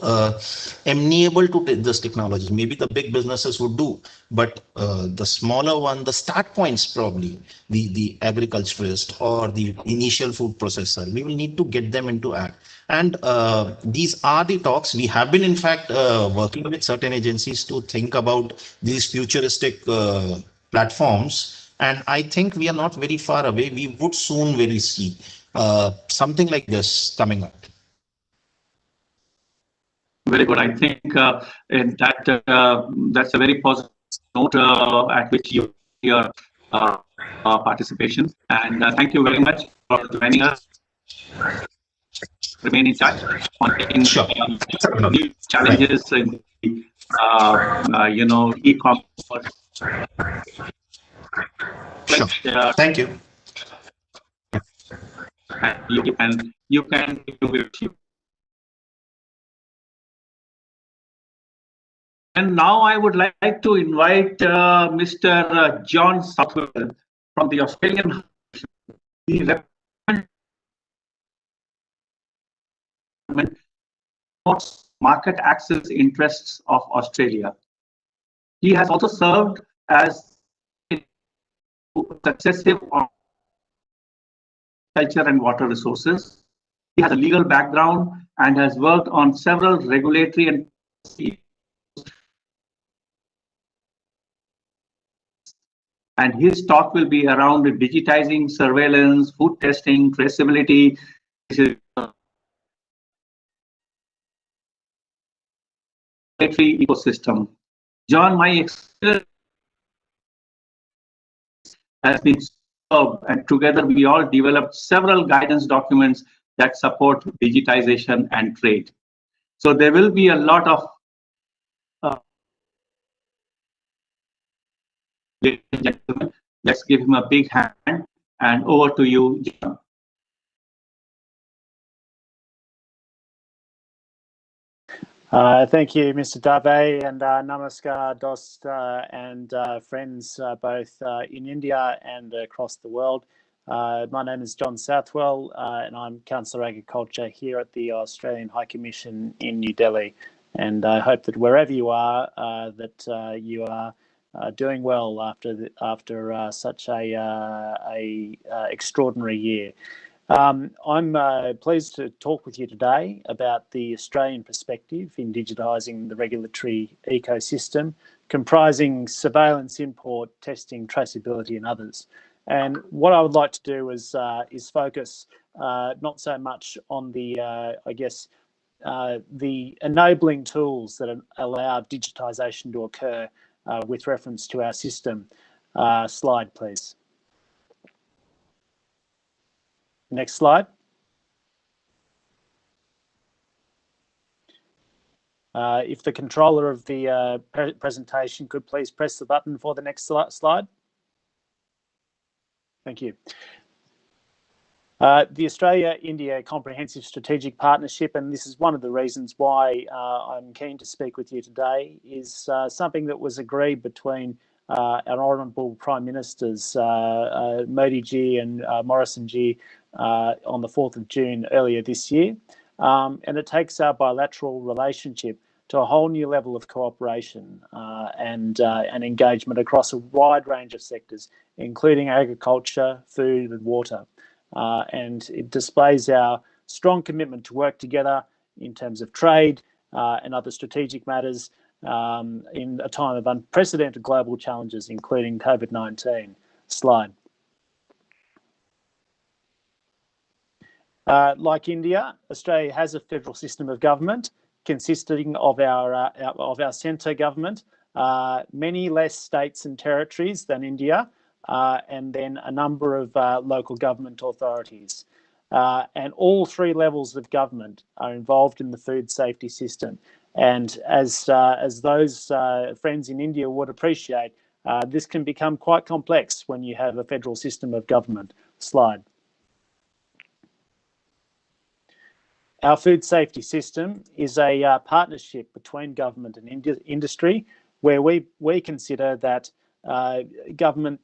amenable to this technology. Maybe the big businesses would do, but the smaller one, the start points, probably the agriculturist or the initial food processor, we will need to get them into act. And these are the talks. We have been, in fact, working with certain agencies to think about these futuristic platforms. And I think we are not very far away. We would soon really see something like this coming up. Very good. I think that's a very positive note at which you your participation. And thank you very much for joining us. Remain in touch on taking Sure. new challenges in e-commerce. Sure. Thank you. And you can do it. And now I would like to invite Mr. John Southwell from the Australian. He represents market access interests of Australia. He has also served as successive culture and water resources. He has a legal background and has worked on several regulatory and And his talk will be around digitizing surveillance, food testing, traceability. This is regulatory ecosystem. John, my experience has been superb, and together we all developed several guidance documents that support digitization and trade. So there will be a lot of ladies and gentlemen, let's give him a big hand, and over to you, John. Thank you, Mr. Dave, and namaskar, dost and friends both in India and across the world. My name is John Southwell, and I'm Councillor Agriculture here at the Australian High Commission in New Delhi. And I hope that wherever you are, that you are doing well after such a extraordinary year. I'm pleased to talk with you today about the Australian perspective in digitising the regulatory ecosystem, comprising surveillance, import, testing, traceability and others. And what I would like to do is focus not so much on the, the enabling tools that allow digitisation to occur with reference to our system. Slide, please. Next slide. If the controller of the presentation could please press the button for the next slide. Thank you. The Australia-India Comprehensive Strategic Partnership, and this is one of the reasons why I'm keen to speak with you today, is something that was agreed between our Honourable Prime Ministers Modi ji and Morrison ji on the 4th of June earlier this year. And it takes our bilateral relationship to a whole new level of cooperation and engagement across a wide range of sectors, including agriculture, food and water. And it displays our strong commitment to work together in terms of trade and other strategic matters in a time of unprecedented global challenges, including COVID-19. Slide. Like India, Australia has a federal system of government consisting of our centre government, many less states and territories than India, and then a number of local government authorities. And all three levels of government are involved in the food safety system. And as those friends in India would appreciate, this can become quite complex when you have a federal system of government. Slide. Our food safety system is a partnership between government and industry, where we consider that government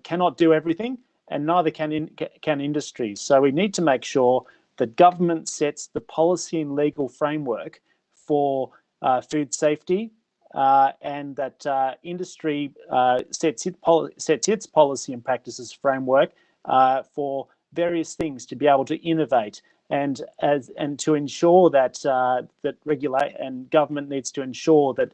cannot do everything, and neither can industry. So we need to make sure that government sets the policy and legal framework for food safety, and that industry sets its policy and practices framework for various things to be able to innovate and to ensure that government needs to ensure that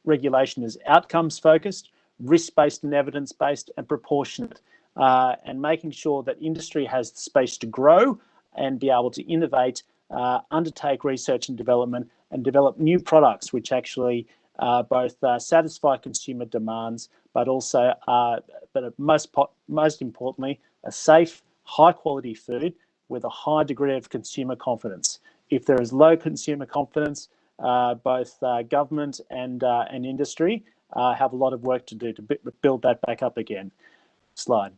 regulation is outcomes focused, risk-based and evidence-based and proportionate, and making sure that industry has the space to grow and be able to innovate, undertake research and development, and develop new products which actually both satisfy consumer demands, but also, most importantly, a safe, high-quality food with a high degree of consumer confidence. If there is low consumer confidence, both government and industry have a lot of work to do to build that back up again. Slide.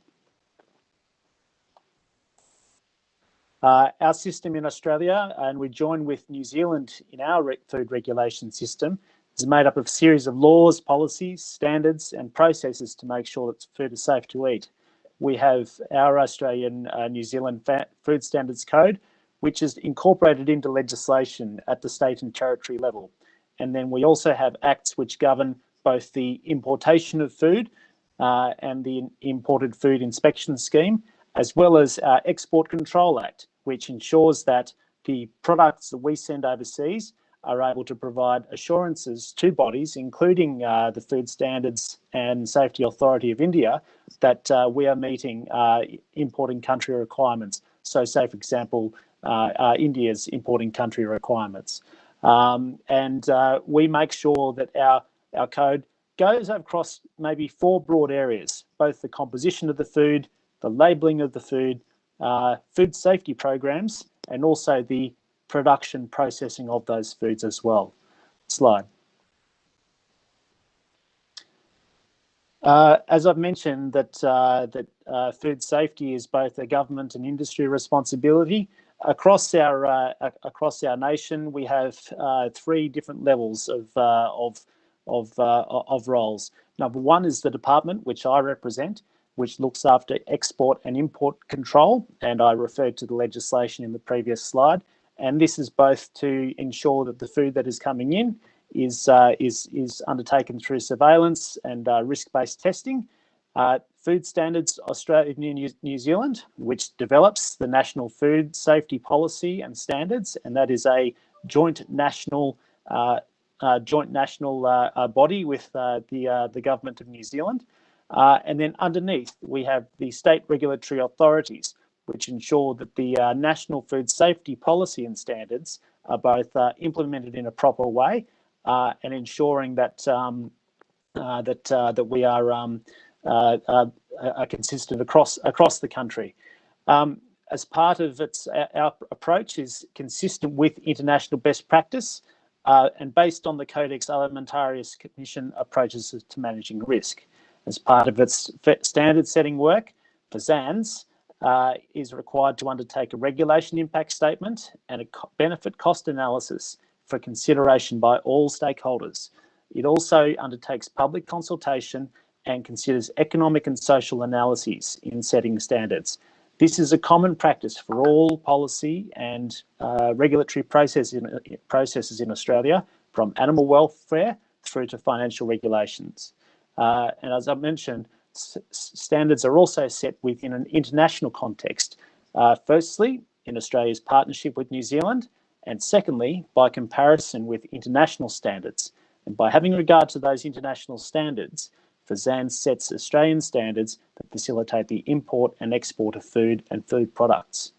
Our system in Australia, and we join with New Zealand in our food regulation system, is made up of a series of laws, policies, standards and processes to make sure that food is safe to eat. We have our Australian New Zealand Food Standards Code, which is incorporated into legislation at the state and territory level. And then we also have acts which govern both the importation of food and the Imported Food Inspection Scheme, as well as our Export Control Act, which ensures that the products that we send overseas are able to provide assurances to bodies, including the Food Standards and Safety Authority of India, that we are meeting importing country requirements. So, say, for example, India's importing country requirements. And we make sure that our code goes across maybe 4 broad areas, both the composition of the food, the labelling of the food, food safety programs, and also the production processing of those foods as well. Slide. As I've mentioned, that food safety is both a government and industry responsibility. Across our nation, we have 3 different levels of roles. Number 1 is the department, which I represent, which looks after export and import control, and I referred to the legislation in the previous slide. And this is both to ensure that the food that is coming in is undertaken through surveillance and risk-based testing. Food Standards Australia New Zealand, which develops the National Food Safety Policy and Standards, and that is a joint national body with the government of New Zealand. And then underneath, we have the state regulatory authorities, which ensure that the National Food Safety Policy and Standards are both implemented in a proper way and ensuring that that we are consistent across the country. As part of our approach is consistent with international best practice and based on the Codex Alimentarius Commission approaches to managing risk. As part of its standard setting work, FSANZ is required to undertake a regulation impact statement and a benefit cost analysis for consideration by all stakeholders. It also undertakes public consultation and considers economic and social analyses in setting standards. This is a common practice for all policy and regulatory processes in Australia, from animal welfare through to financial regulations. And as I mentioned, standards are also set within an international context. Firstly, in Australia's partnership with New Zealand, and secondly, by comparison with international standards. And by having regard to those international standards, FSANZ sets Australian standards that facilitate the import and export of food and food products.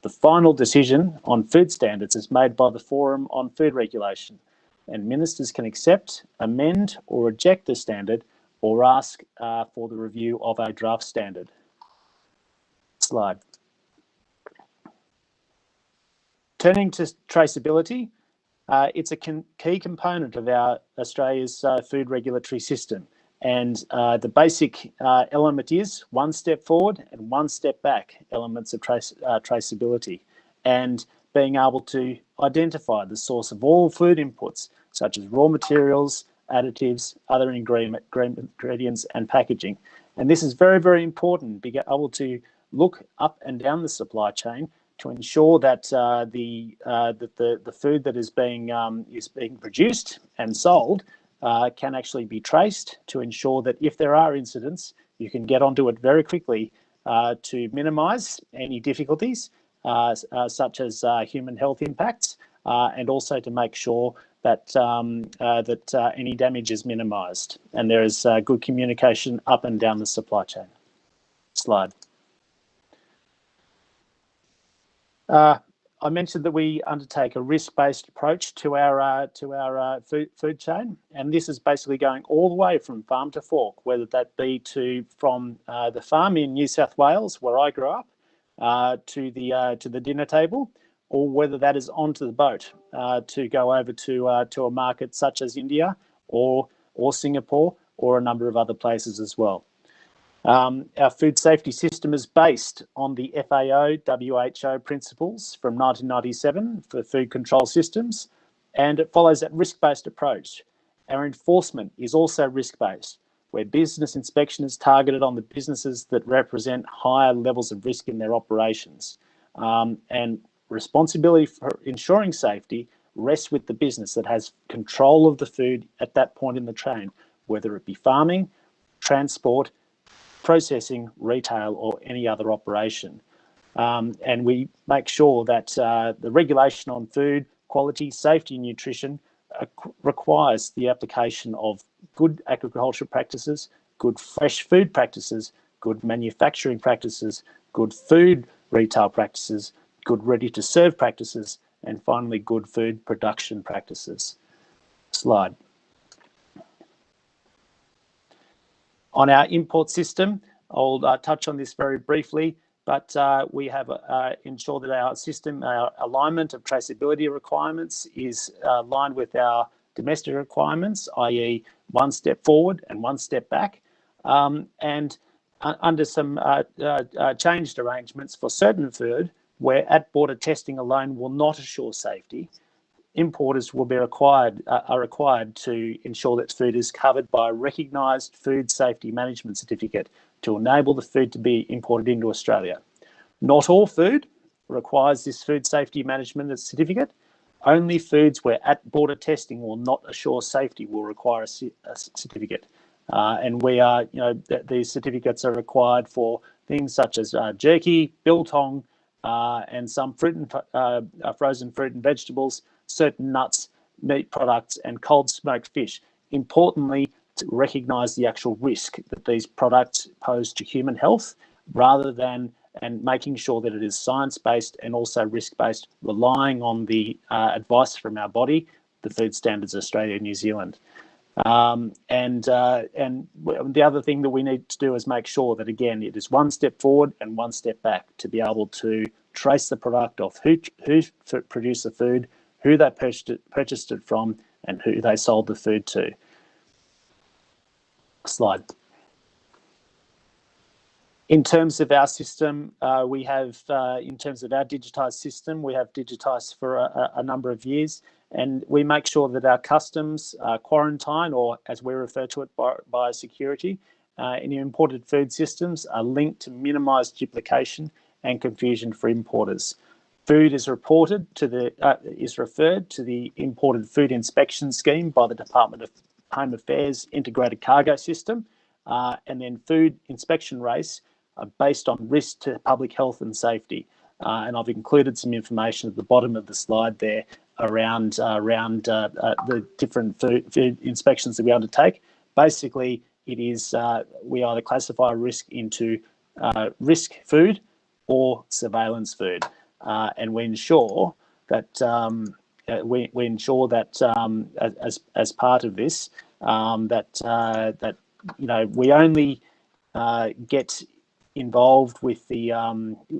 The final decision on food standards is made by the Forum on Food Regulation, and ministers can accept, amend or reject the standard or ask for the review of a draft standard. Slide. Turning to traceability, it's a key component of Australia's food regulatory system. And the basic element is 1 step forward and 1 step back elements of traceability, and being able to identify the source of all food inputs, such as raw materials, additives, other ingredients, and packaging. And this is very, very important, being able to look up and down the supply chain to ensure that the food that is being produced and sold can actually be traced, to ensure that if there are incidents, you can get onto it very quickly to minimise any difficulties, such as human health impacts, and also to make sure that any damage is minimised and there is good communication up and down the supply chain. Slide. I mentioned that we undertake a risk-based approach to our food chain, and this is basically going all the way from farm to fork, whether that be from the farm in New South Wales, where I grew up, to the dinner table, or whether that is onto the boat to go over to a market such as India or Singapore or a number of other places as well. Our food safety system is based on the FAO WHO principles from 1997 for food control systems, and it follows that risk-based approach. Our enforcement is also risk-based, where business inspection is targeted on the businesses that represent higher levels of risk in their operations. And responsibility for ensuring safety rests with the business that has control of the food at that point in the chain, whether it be farming, transport, processing, retail, or any other operation. And we make sure that the regulation on food quality, safety, and nutrition requires the application of good agricultural practices, good fresh food practices, good manufacturing practices, good food retail practices, good ready-to-serve practices, and finally, good food production practices. Slide. On our import system, I'll touch on this very briefly, but we have ensured that our system, our alignment of traceability requirements is aligned with our domestic requirements, i.e. one step forward and one step back. And under some changed arrangements for certain food, where at border testing alone will not assure safety, importers will be are required to ensure that food is covered by a recognised food safety management certificate to enable the food to be imported into Australia. Not all food requires this food safety management certificate. Only foods where at border testing will not assure safety will require a certificate. And we are, these certificates are required for things such as jerky, biltong, and some fruit and frozen fruit and vegetables, certain nuts, meat products, and cold smoked fish. Importantly, to recognise the actual risk that these products pose to human health, rather than and making sure that it is science-based and also risk-based, relying on the advice from our body, the Food Standards Australia and New Zealand. And the other thing that we need to do is make sure that, again, it is one step forward and one step back to be able to trace the product of who produced the food, who they purchased it from, and who they sold the food to. Slide. In terms of our system, we have, in terms of our digitised system, we have digitised for a number of years, and we make sure that our customs, quarantine, or as we refer to it, biosecurity, in imported food systems are linked to minimise duplication and confusion for importers. Food is reported to is referred to the Imported Food Inspection Scheme by the Department of Home Affairs Integrated Cargo System, and then food inspection rates are based on risk to public health and safety. And I've included some information at the bottom of the slide there around the different food inspections that we undertake. Basically, it is we either classify risk into risk food or surveillance food, and we ensure that as part of this that we only get involved with the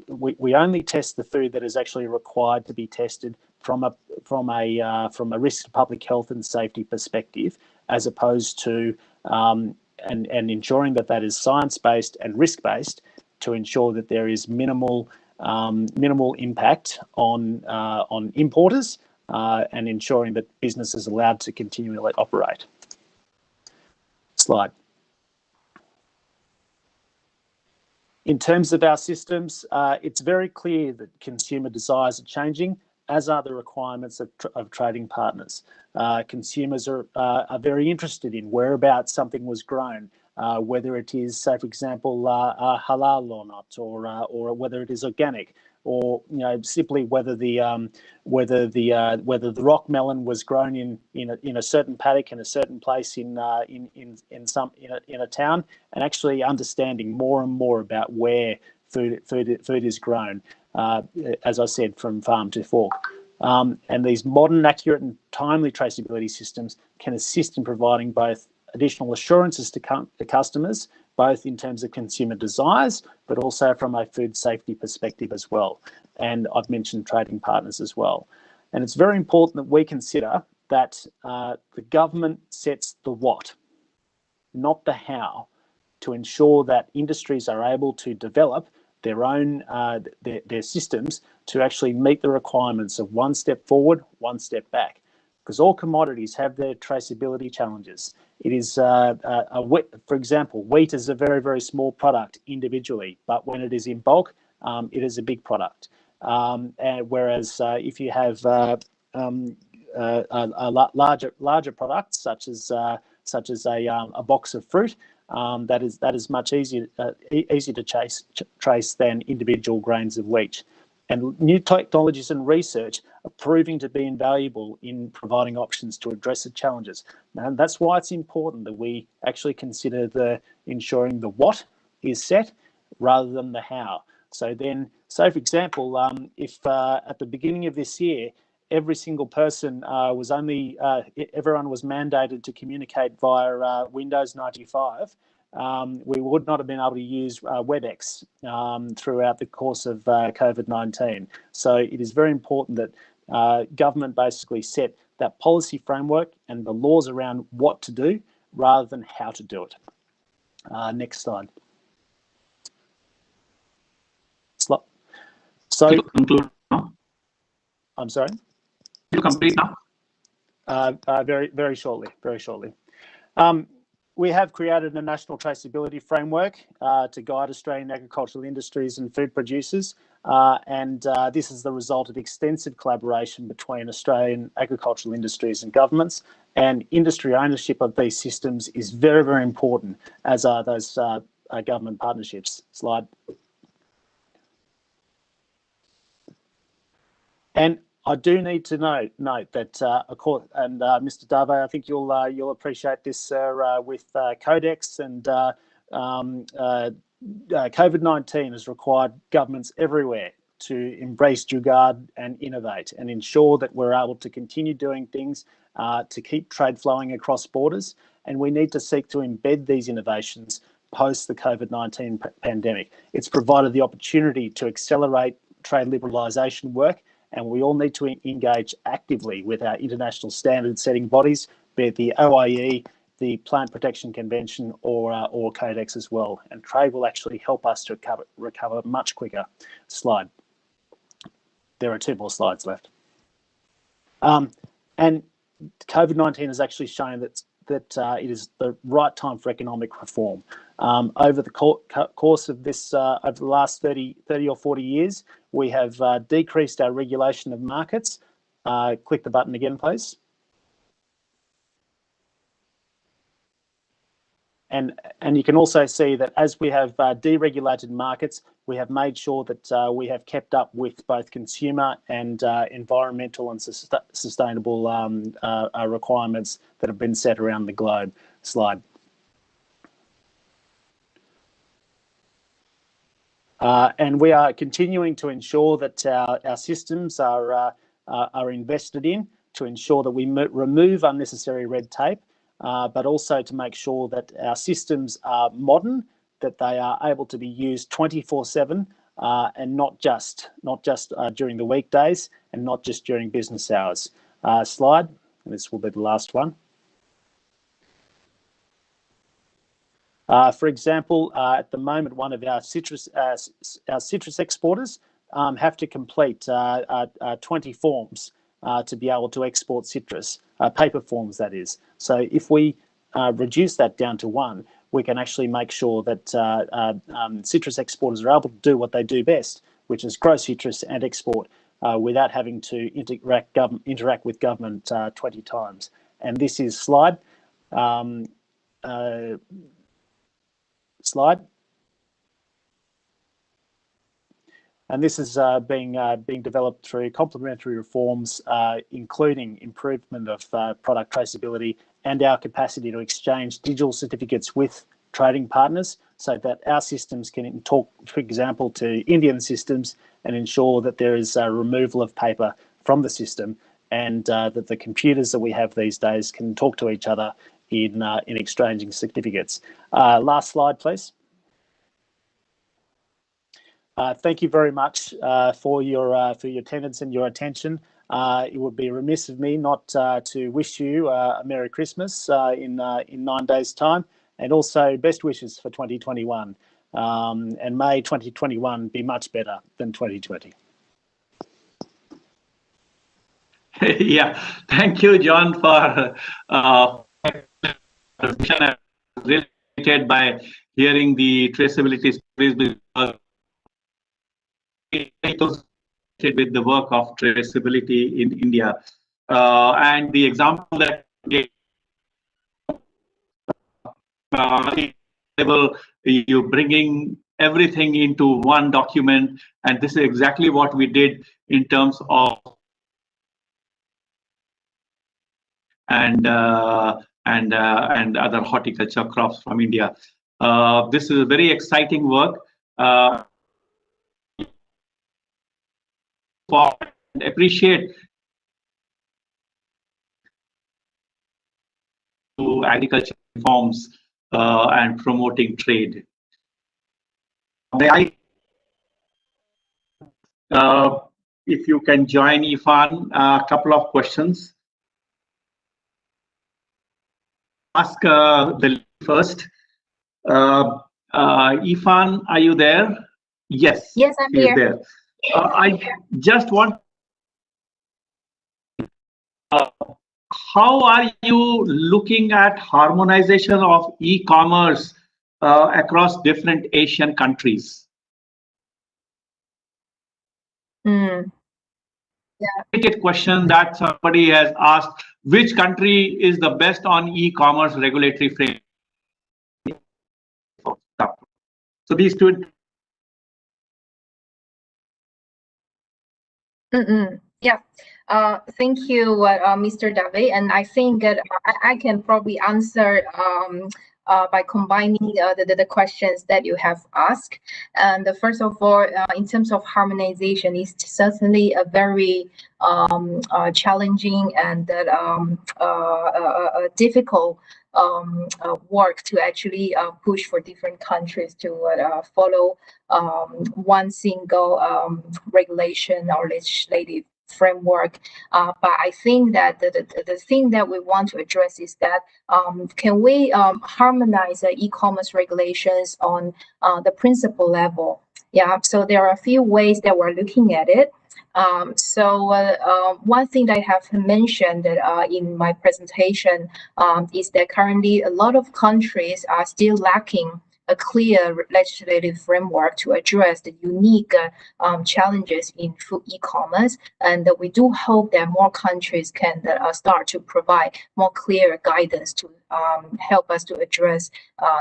we only test the food that is actually required to be tested from a risk to public health and safety perspective, as opposed to and ensuring that is science-based and risk-based to ensure that there is minimal impact on importers, and ensuring that business is allowed to continually operate. Slide. In terms of our systems, it's very clear that consumer desires are changing, as are the requirements of trading partners. Consumers are very interested in whereabouts something was grown, whether it is, say, for example, halal or not, or whether it is organic, or simply whether the rock melon was grown in a certain paddock in a certain place in a town, and actually understanding more and more about where food is grown, as I said, from farm to fork. And these modern, accurate and timely traceability systems can assist in providing both additional assurances to customers, both in terms of consumer desires, but also from a food safety perspective as well. And I've mentioned trading partners as well. And it's very important that we consider that the government sets the what, not the how, to ensure that industries are able to develop their own their systems to actually meet the requirements of one step forward, one step back. Because all commodities have their traceability challenges. It is, for example, wheat is a very, very small product individually, but when it is in bulk, it is a big product. And whereas if you have larger products, such as a box of fruit, that is much easier to trace than individual grains of wheat. And new technologies and research are proving to be invaluable in providing options to address the challenges. And that's why it's important that we actually consider ensuring the what is set rather than the how. So for example, if at the beginning of this year, every single person everyone was mandated to communicate via Windows 95, we would not have been able to use WebEx throughout the course of COVID-19. So it is very important that government basically set that policy framework and the laws around what to do rather than how to do it. Next slide. So, conclude now. I'm sorry? You complete now? Very shortly. We have created a national traceability framework to guide Australian agricultural industries and food producers, and this is the result of extensive collaboration between Australian agricultural industries and governments, and industry ownership of these systems is very, very important, as are those government partnerships. Slide. And I do need to note that, Mr. Dave, I think you'll appreciate this, sir, with Codex and COVID-19 has required governments everywhere to embrace Jugaad and innovate and ensure that we're able to continue doing things to keep trade flowing across borders. And we need to seek to embed these innovations post the COVID-19 pandemic. It's provided the opportunity to accelerate trade liberalisation work, and we all need to engage actively with our international standard setting bodies, be it the OIE, the Plant Protection Convention, or Codex as well. And trade will actually help us to recover much quicker. Slide. There are 2 more slides left. And COVID-19 has actually shown that it is the right time for economic reform. Over the course of this, over the last 30 or 40 years, we have decreased our regulation of markets. Click the button again, please. And you can also see that as we have deregulated markets, we have made sure that we have kept up with both consumer and environmental and sustainable requirements that have been set around the globe. Slide. And we are continuing to ensure that our systems are invested in to ensure that we remove unnecessary red tape, but also to make sure that our systems are modern, that they are able to be used 24/7, and not just during the weekdays and not just during business hours. Slide, and this will be the last one. For example, at the moment, one of our citrus exporters have to complete 20 forms to be able to export citrus, paper forms that is. So if we reduce that down to 1, we can actually make sure that citrus exporters are able to do what they do best, which is grow citrus and export without having to interact with government 20 times. And this is slide. Slide. And this is being developed through complementary reforms, including improvement of product traceability and our capacity to exchange digital certificates with trading partners so that our systems can talk, for example, to Indian systems and ensure that there is a removal of paper from the system, and that the computers that we have these days can talk to each other in exchanging certificates. Last slide, please. Thank you very much for your attendance and your attention. It would be remiss of me not to wish you a Merry Christmas in 9 days' time, and also best wishes for 2021. And may 2021 be much better than 2020. Yeah, thank you, John, for related by hearing the traceability stories, because with the work of traceability in India, and the example that you bringing everything into one document. And this is exactly what we did in terms of and other horticulture crops from India. This is a very exciting work. And appreciate to agriculture reforms and promoting trade. If you can join Ifan, a couple of questions. Ask the first. Ifan, are you there? Yes. Yes, I'm He is here. there. I just want. How are you looking at harmonization of e-commerce across different Asian countries? Mm. Related question that somebody has asked: which country is the best on e-commerce regulatory framework? So these two. Yeah. Thank you, Mr. Dave. And I think that I can probably answer by combining the questions that you have asked. And first of all, in terms of harmonization, it's certainly a very challenging and difficult work to actually push for different countries to follow one single regulation or legislative framework. But I think that the thing that we want to address is that can we harmonize the e-commerce regulations on the principal level? Yeah, so there are a few ways that we're looking at it. One thing that I have mentioned in my presentation is that currently a lot of countries are still lacking a clear legislative framework to address the unique challenges in food e-commerce. And we do hope that more countries can start to provide more clear guidance to help us to address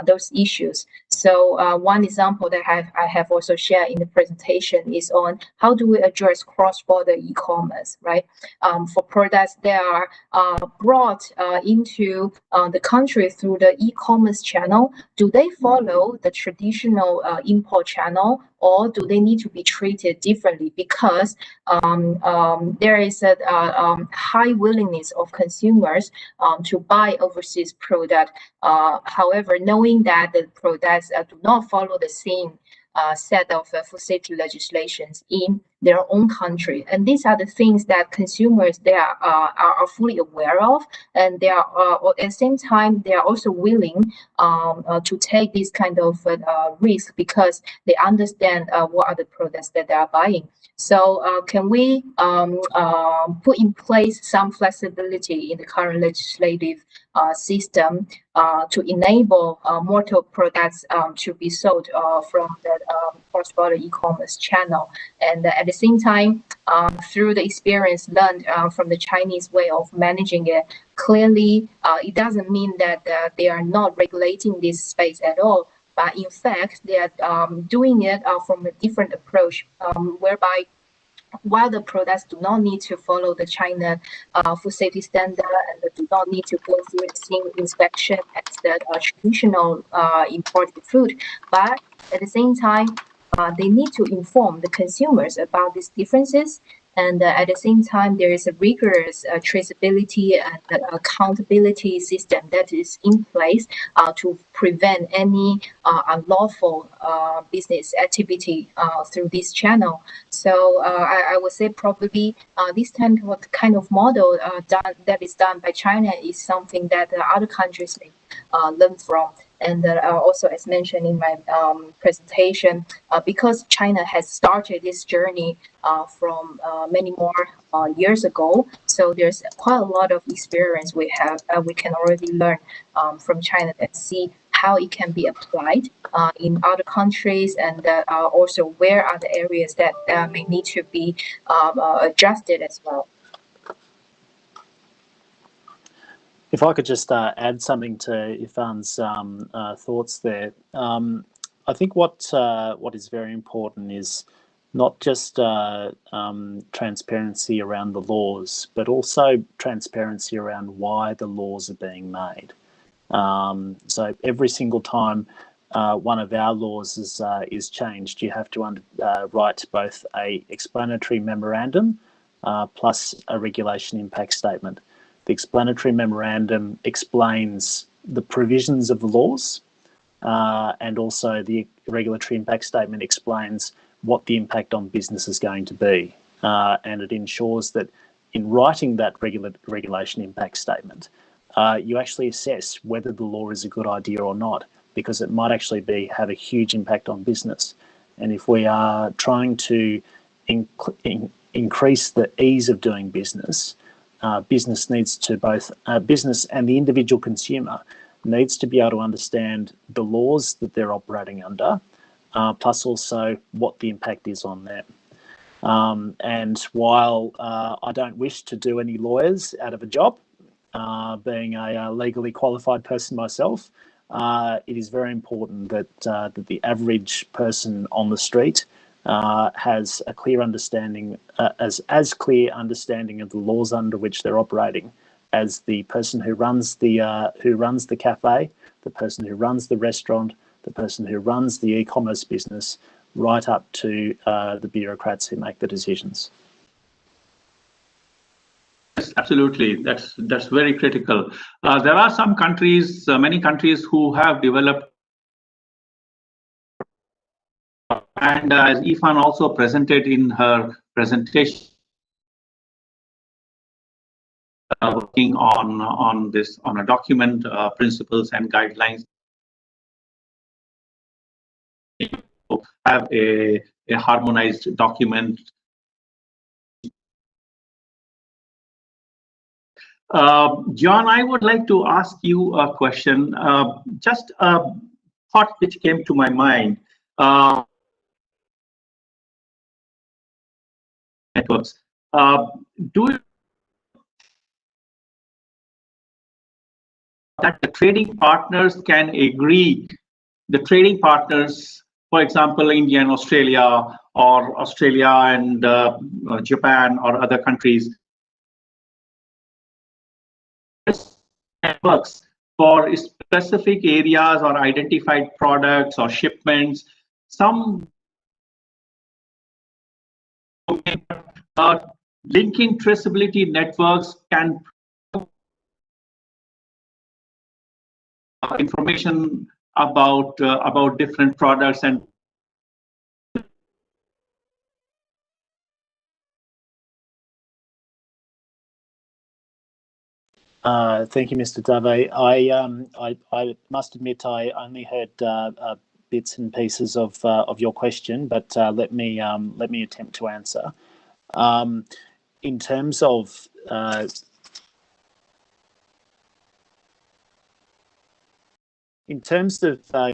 those issues. So one example that I have also shared in the presentation is on how do we address cross-border e-commerce, right? For products that are brought into the country through the e-commerce channel, do they follow the traditional import channel, or do they need to be treated differently because there is a high willingness of consumers to buy overseas product. However, knowing that the products do not follow the same set of food safety legislations in their own country, and these are the things that consumers they are fully aware of, and they are at the same time they are also willing to take this kind of risk because they understand what are the products that they are buying. So can we put in place some flexibility in the current legislative system to enable mortar products to be sold from the cross-border e-commerce channel, and at the same time, through the experience learned from the Chinese way of managing it, clearly it doesn't mean that they are not regulating this space at all. But in fact, they are doing it from a different approach, whereby while the products do not need to follow the China food safety standard and do not need to go through the same inspection as the traditional imported food, but at the same time, they need to inform the consumers about these differences. And at the same time, there is a rigorous traceability and accountability system that is in place to prevent any unlawful business activity through this channel. So I would say probably this kind of model that is done by China is something that other countries may learn from. And also, as mentioned in my presentation, because China has started this journey from many more years ago, so there's quite a lot of experience we can already learn from China and see how it can be applied in other countries, and also where are the areas that may need to be adjusted as well. If I could just add something to Ifan's thoughts there. I think what is very important is not just transparency around the laws, but also transparency around why the laws are being made. So every single time one of our laws is changed, you have to write both a explanatory memorandum plus a regulation impact statement. The explanatory memorandum explains the provisions of the laws, and also the regulatory impact statement explains what the impact on business is going to be. And it ensures that in writing that regulation impact statement, you actually assess whether the law is a good idea or not, because it might actually have a huge impact on business. And if we are trying to increase the ease of doing business, business needs to business and the individual consumer needs to be able to understand the laws that they're operating under, plus also what the impact is on them. And while I don't wish to do any lawyers out of a job, being a legally qualified person myself, it is very important that that the average person on the street has a clear understanding, as clear understanding of the laws under which they're operating as the person who runs the cafe, the person who runs the restaurant, the person who runs the e-commerce business, right up to the bureaucrats who make the decisions. Yes, absolutely. That's very critical. There are some countries, many countries, who have developed, and as Ifan also presented in her presentation, working on a document, principles and guidelines, have a harmonized document. John, I would like to ask you a question. Just a thought which came to my mind. Networks. Do you that the trading partners can agree? The trading partners, for example, India and Australia, or Australia and Japan or other countries, networks for specific areas or identified products or shipments. Some linking traceability networks can information about different products and Thank you, Mr. Dave. I must admit I only heard bits and pieces of your question, but let me attempt to answer. In terms of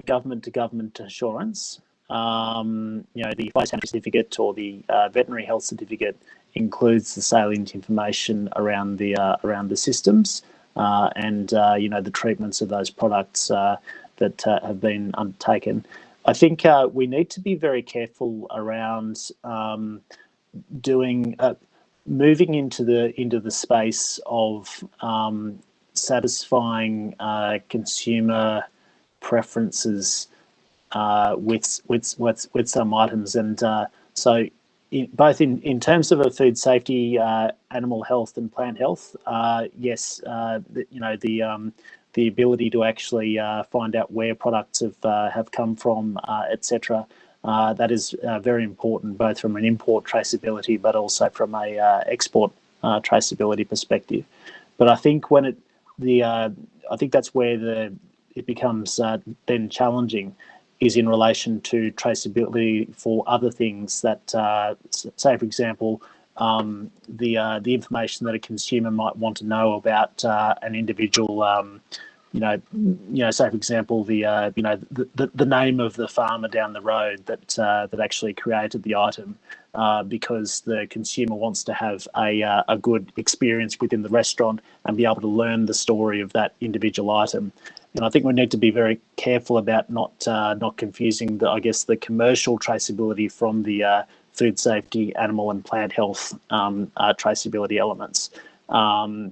government-to-government assurance, the phytosanitary certificate or the veterinary health certificate includes the salient information around the systems and the treatments of those products that have been undertaken. I think we need to be very careful around moving into the space of satisfying consumer preferences with some items, and so both in terms of a food safety, animal health, and plant health, yes, the ability to actually find out where products have come from, etc. That is very important, both from an import traceability, but also from a export traceability perspective. But I think I think that's where it becomes then challenging, is in relation to traceability for other things that, say, for example, the information that a consumer might want to know about an individual. Say, for example, the name of the farmer down the road that actually created the item, because the consumer wants to have a good experience within the restaurant and be able to learn the story of that individual item. I think we need to be very careful about not confusing the commercial traceability from the food safety, animal and plant health traceability elements,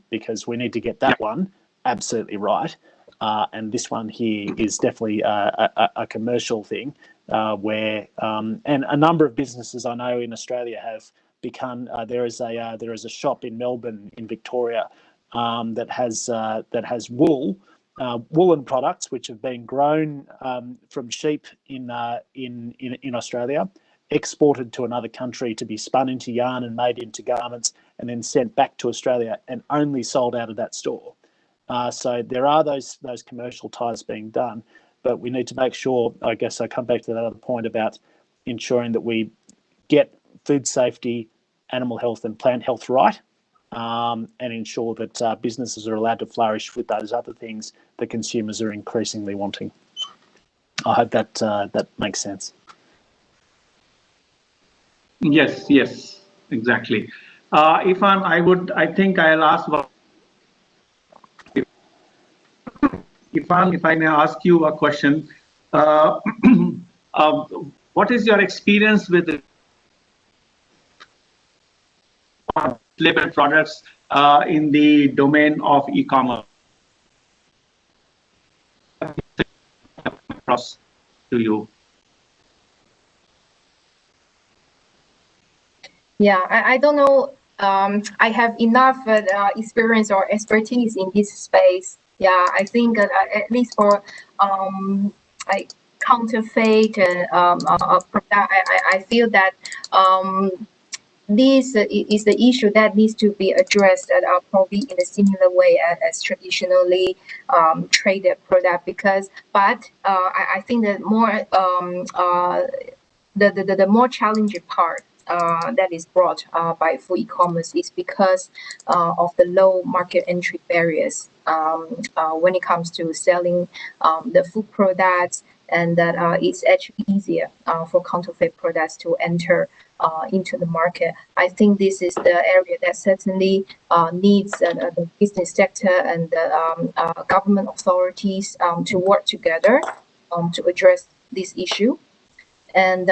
because we need to get that one absolutely right. And this one here is definitely a commercial thing where, and a number of businesses I know in Australia have become. There is a shop in Melbourne, in Victoria, that has woolen products which have been grown from sheep in Australia, exported to another country to be spun into yarn and made into garments, and then sent back to Australia and only sold out of that store. So there are those commercial ties being done, but we need to make sure, I guess I come back to that other point about ensuring that we get food safety, animal health and plant health right, and ensure that businesses are allowed to flourish with those other things that consumers are increasingly wanting. I hope that makes sense. Yes, exactly. Irfan, I think I'll ask about, Irfan, if I may ask you a question. What is your experience with label products in the domain of e-commerce? Across to you. Yeah, I don't know. I have enough experience or expertise in this space. Yeah, I think at least for like counterfeit and product, I feel that this is the issue that needs to be addressed probably in a similar way as traditionally traded product. But I think that more the more challenging part that is brought by food e-commerce is because of the low market entry barriers when it comes to selling the food products, and that it's actually easier for counterfeit products to enter into the market. I think this is the area that certainly needs the business sector and the government authorities to work together to address this issue. And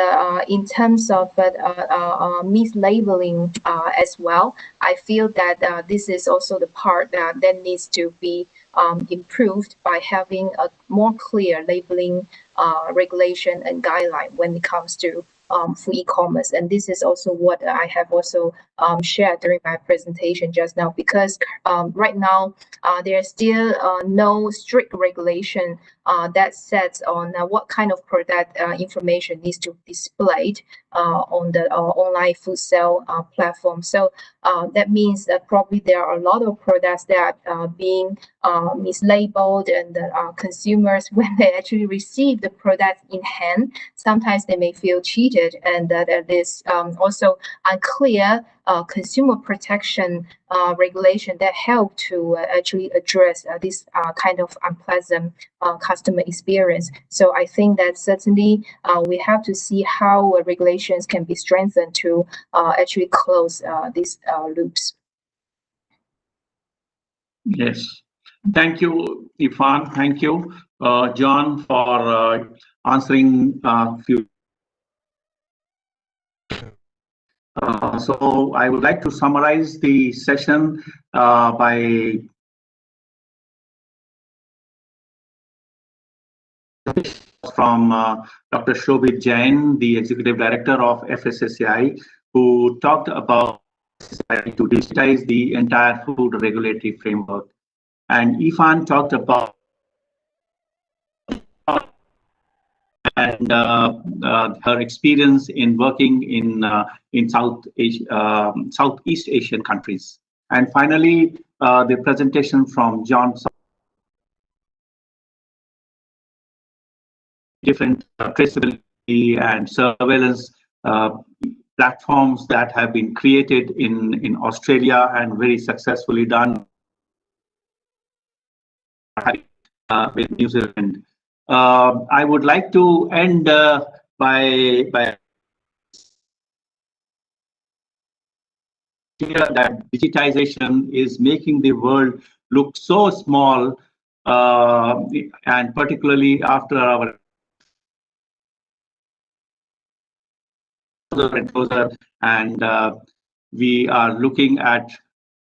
in terms of mislabeling as well, I feel that this is also the part that needs to be improved by having a more clear labeling regulation and guideline when it comes to food e-commerce. And this is also what I have also shared during my presentation just now, because right now there's still no strict regulation that sets on what kind of product information needs to be displayed on the online food sale platform. So that means that probably there are a lot of products that are being mislabeled, and consumers, when they actually receive the product in hand, sometimes they may feel cheated, and that there is also unclear consumer protection regulation that help to actually address this kind of unpleasant customer experience. So I think that certainly we have to see how regulations can be strengthened to actually close these loops. Yes. Thank you, Irfan. Thank you, John, for answering a few. So I would like to summarize the session by from Dr. Shobhit Jain, the Executive Director of FSSAI, who talked about to digitize the entire food regulatory framework. And Irfan talked about and her experience in working in Southeast Asian countries. And finally, the presentation from John, different traceability and surveillance platforms that have been created in Australia and very successfully done with New Zealand. I would like to end by clear that digitization is making the world look so small and particularly after our closer and closer, and we are looking at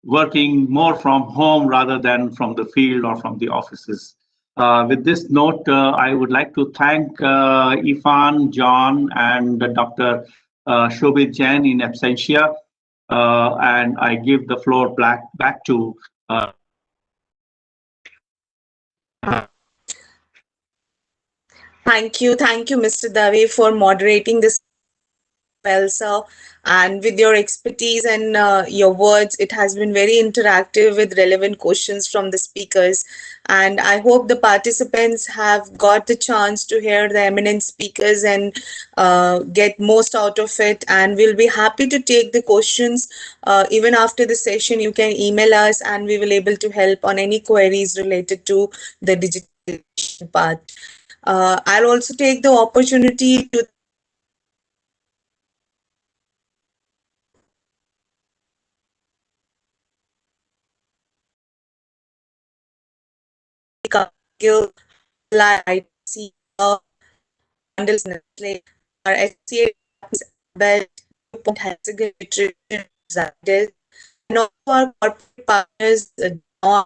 working more from home rather than from the field or from the offices. With this note, I would like to thank Ifan, John, and Dr. Shobit Jain in absentia, and I give the floor back to. Thank you, Mr. Dave, for moderating this well, sir. And with your expertise and your words, it has been very interactive with relevant questions from the speakers. And I hope the participants have got the chance to hear the eminent speakers and get most out of it. And we'll be happy to take the questions even after the session. You can email us, and we will able to help on any queries related to the digitalization part. I'll also take the opportunity to Cargill, ITC, Handels, Nestle, our SCA, Belt, DuPont, Hexagon, Nutrition, Zydus, and also our corporate partners, Dawn,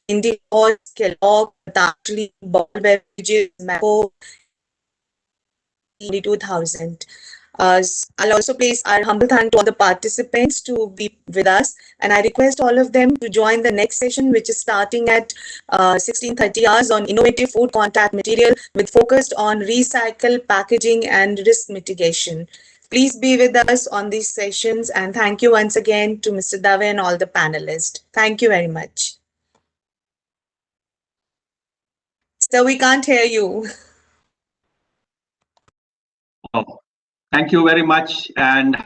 Indigo, Kellogg, Patanjali, Ball Beverages, Mako, 2000. I'll also place our humble thanks to all the participants to be with us, and I request all of them to join the next session, which is starting at 16:30 hours on innovative food contact material with focus on recycle packaging and risk mitigation. Please be with us on these sessions, and thank you once again to Mr. Dave and all the panelists. Thank you very much. So we can't hear you. Thank you very much, and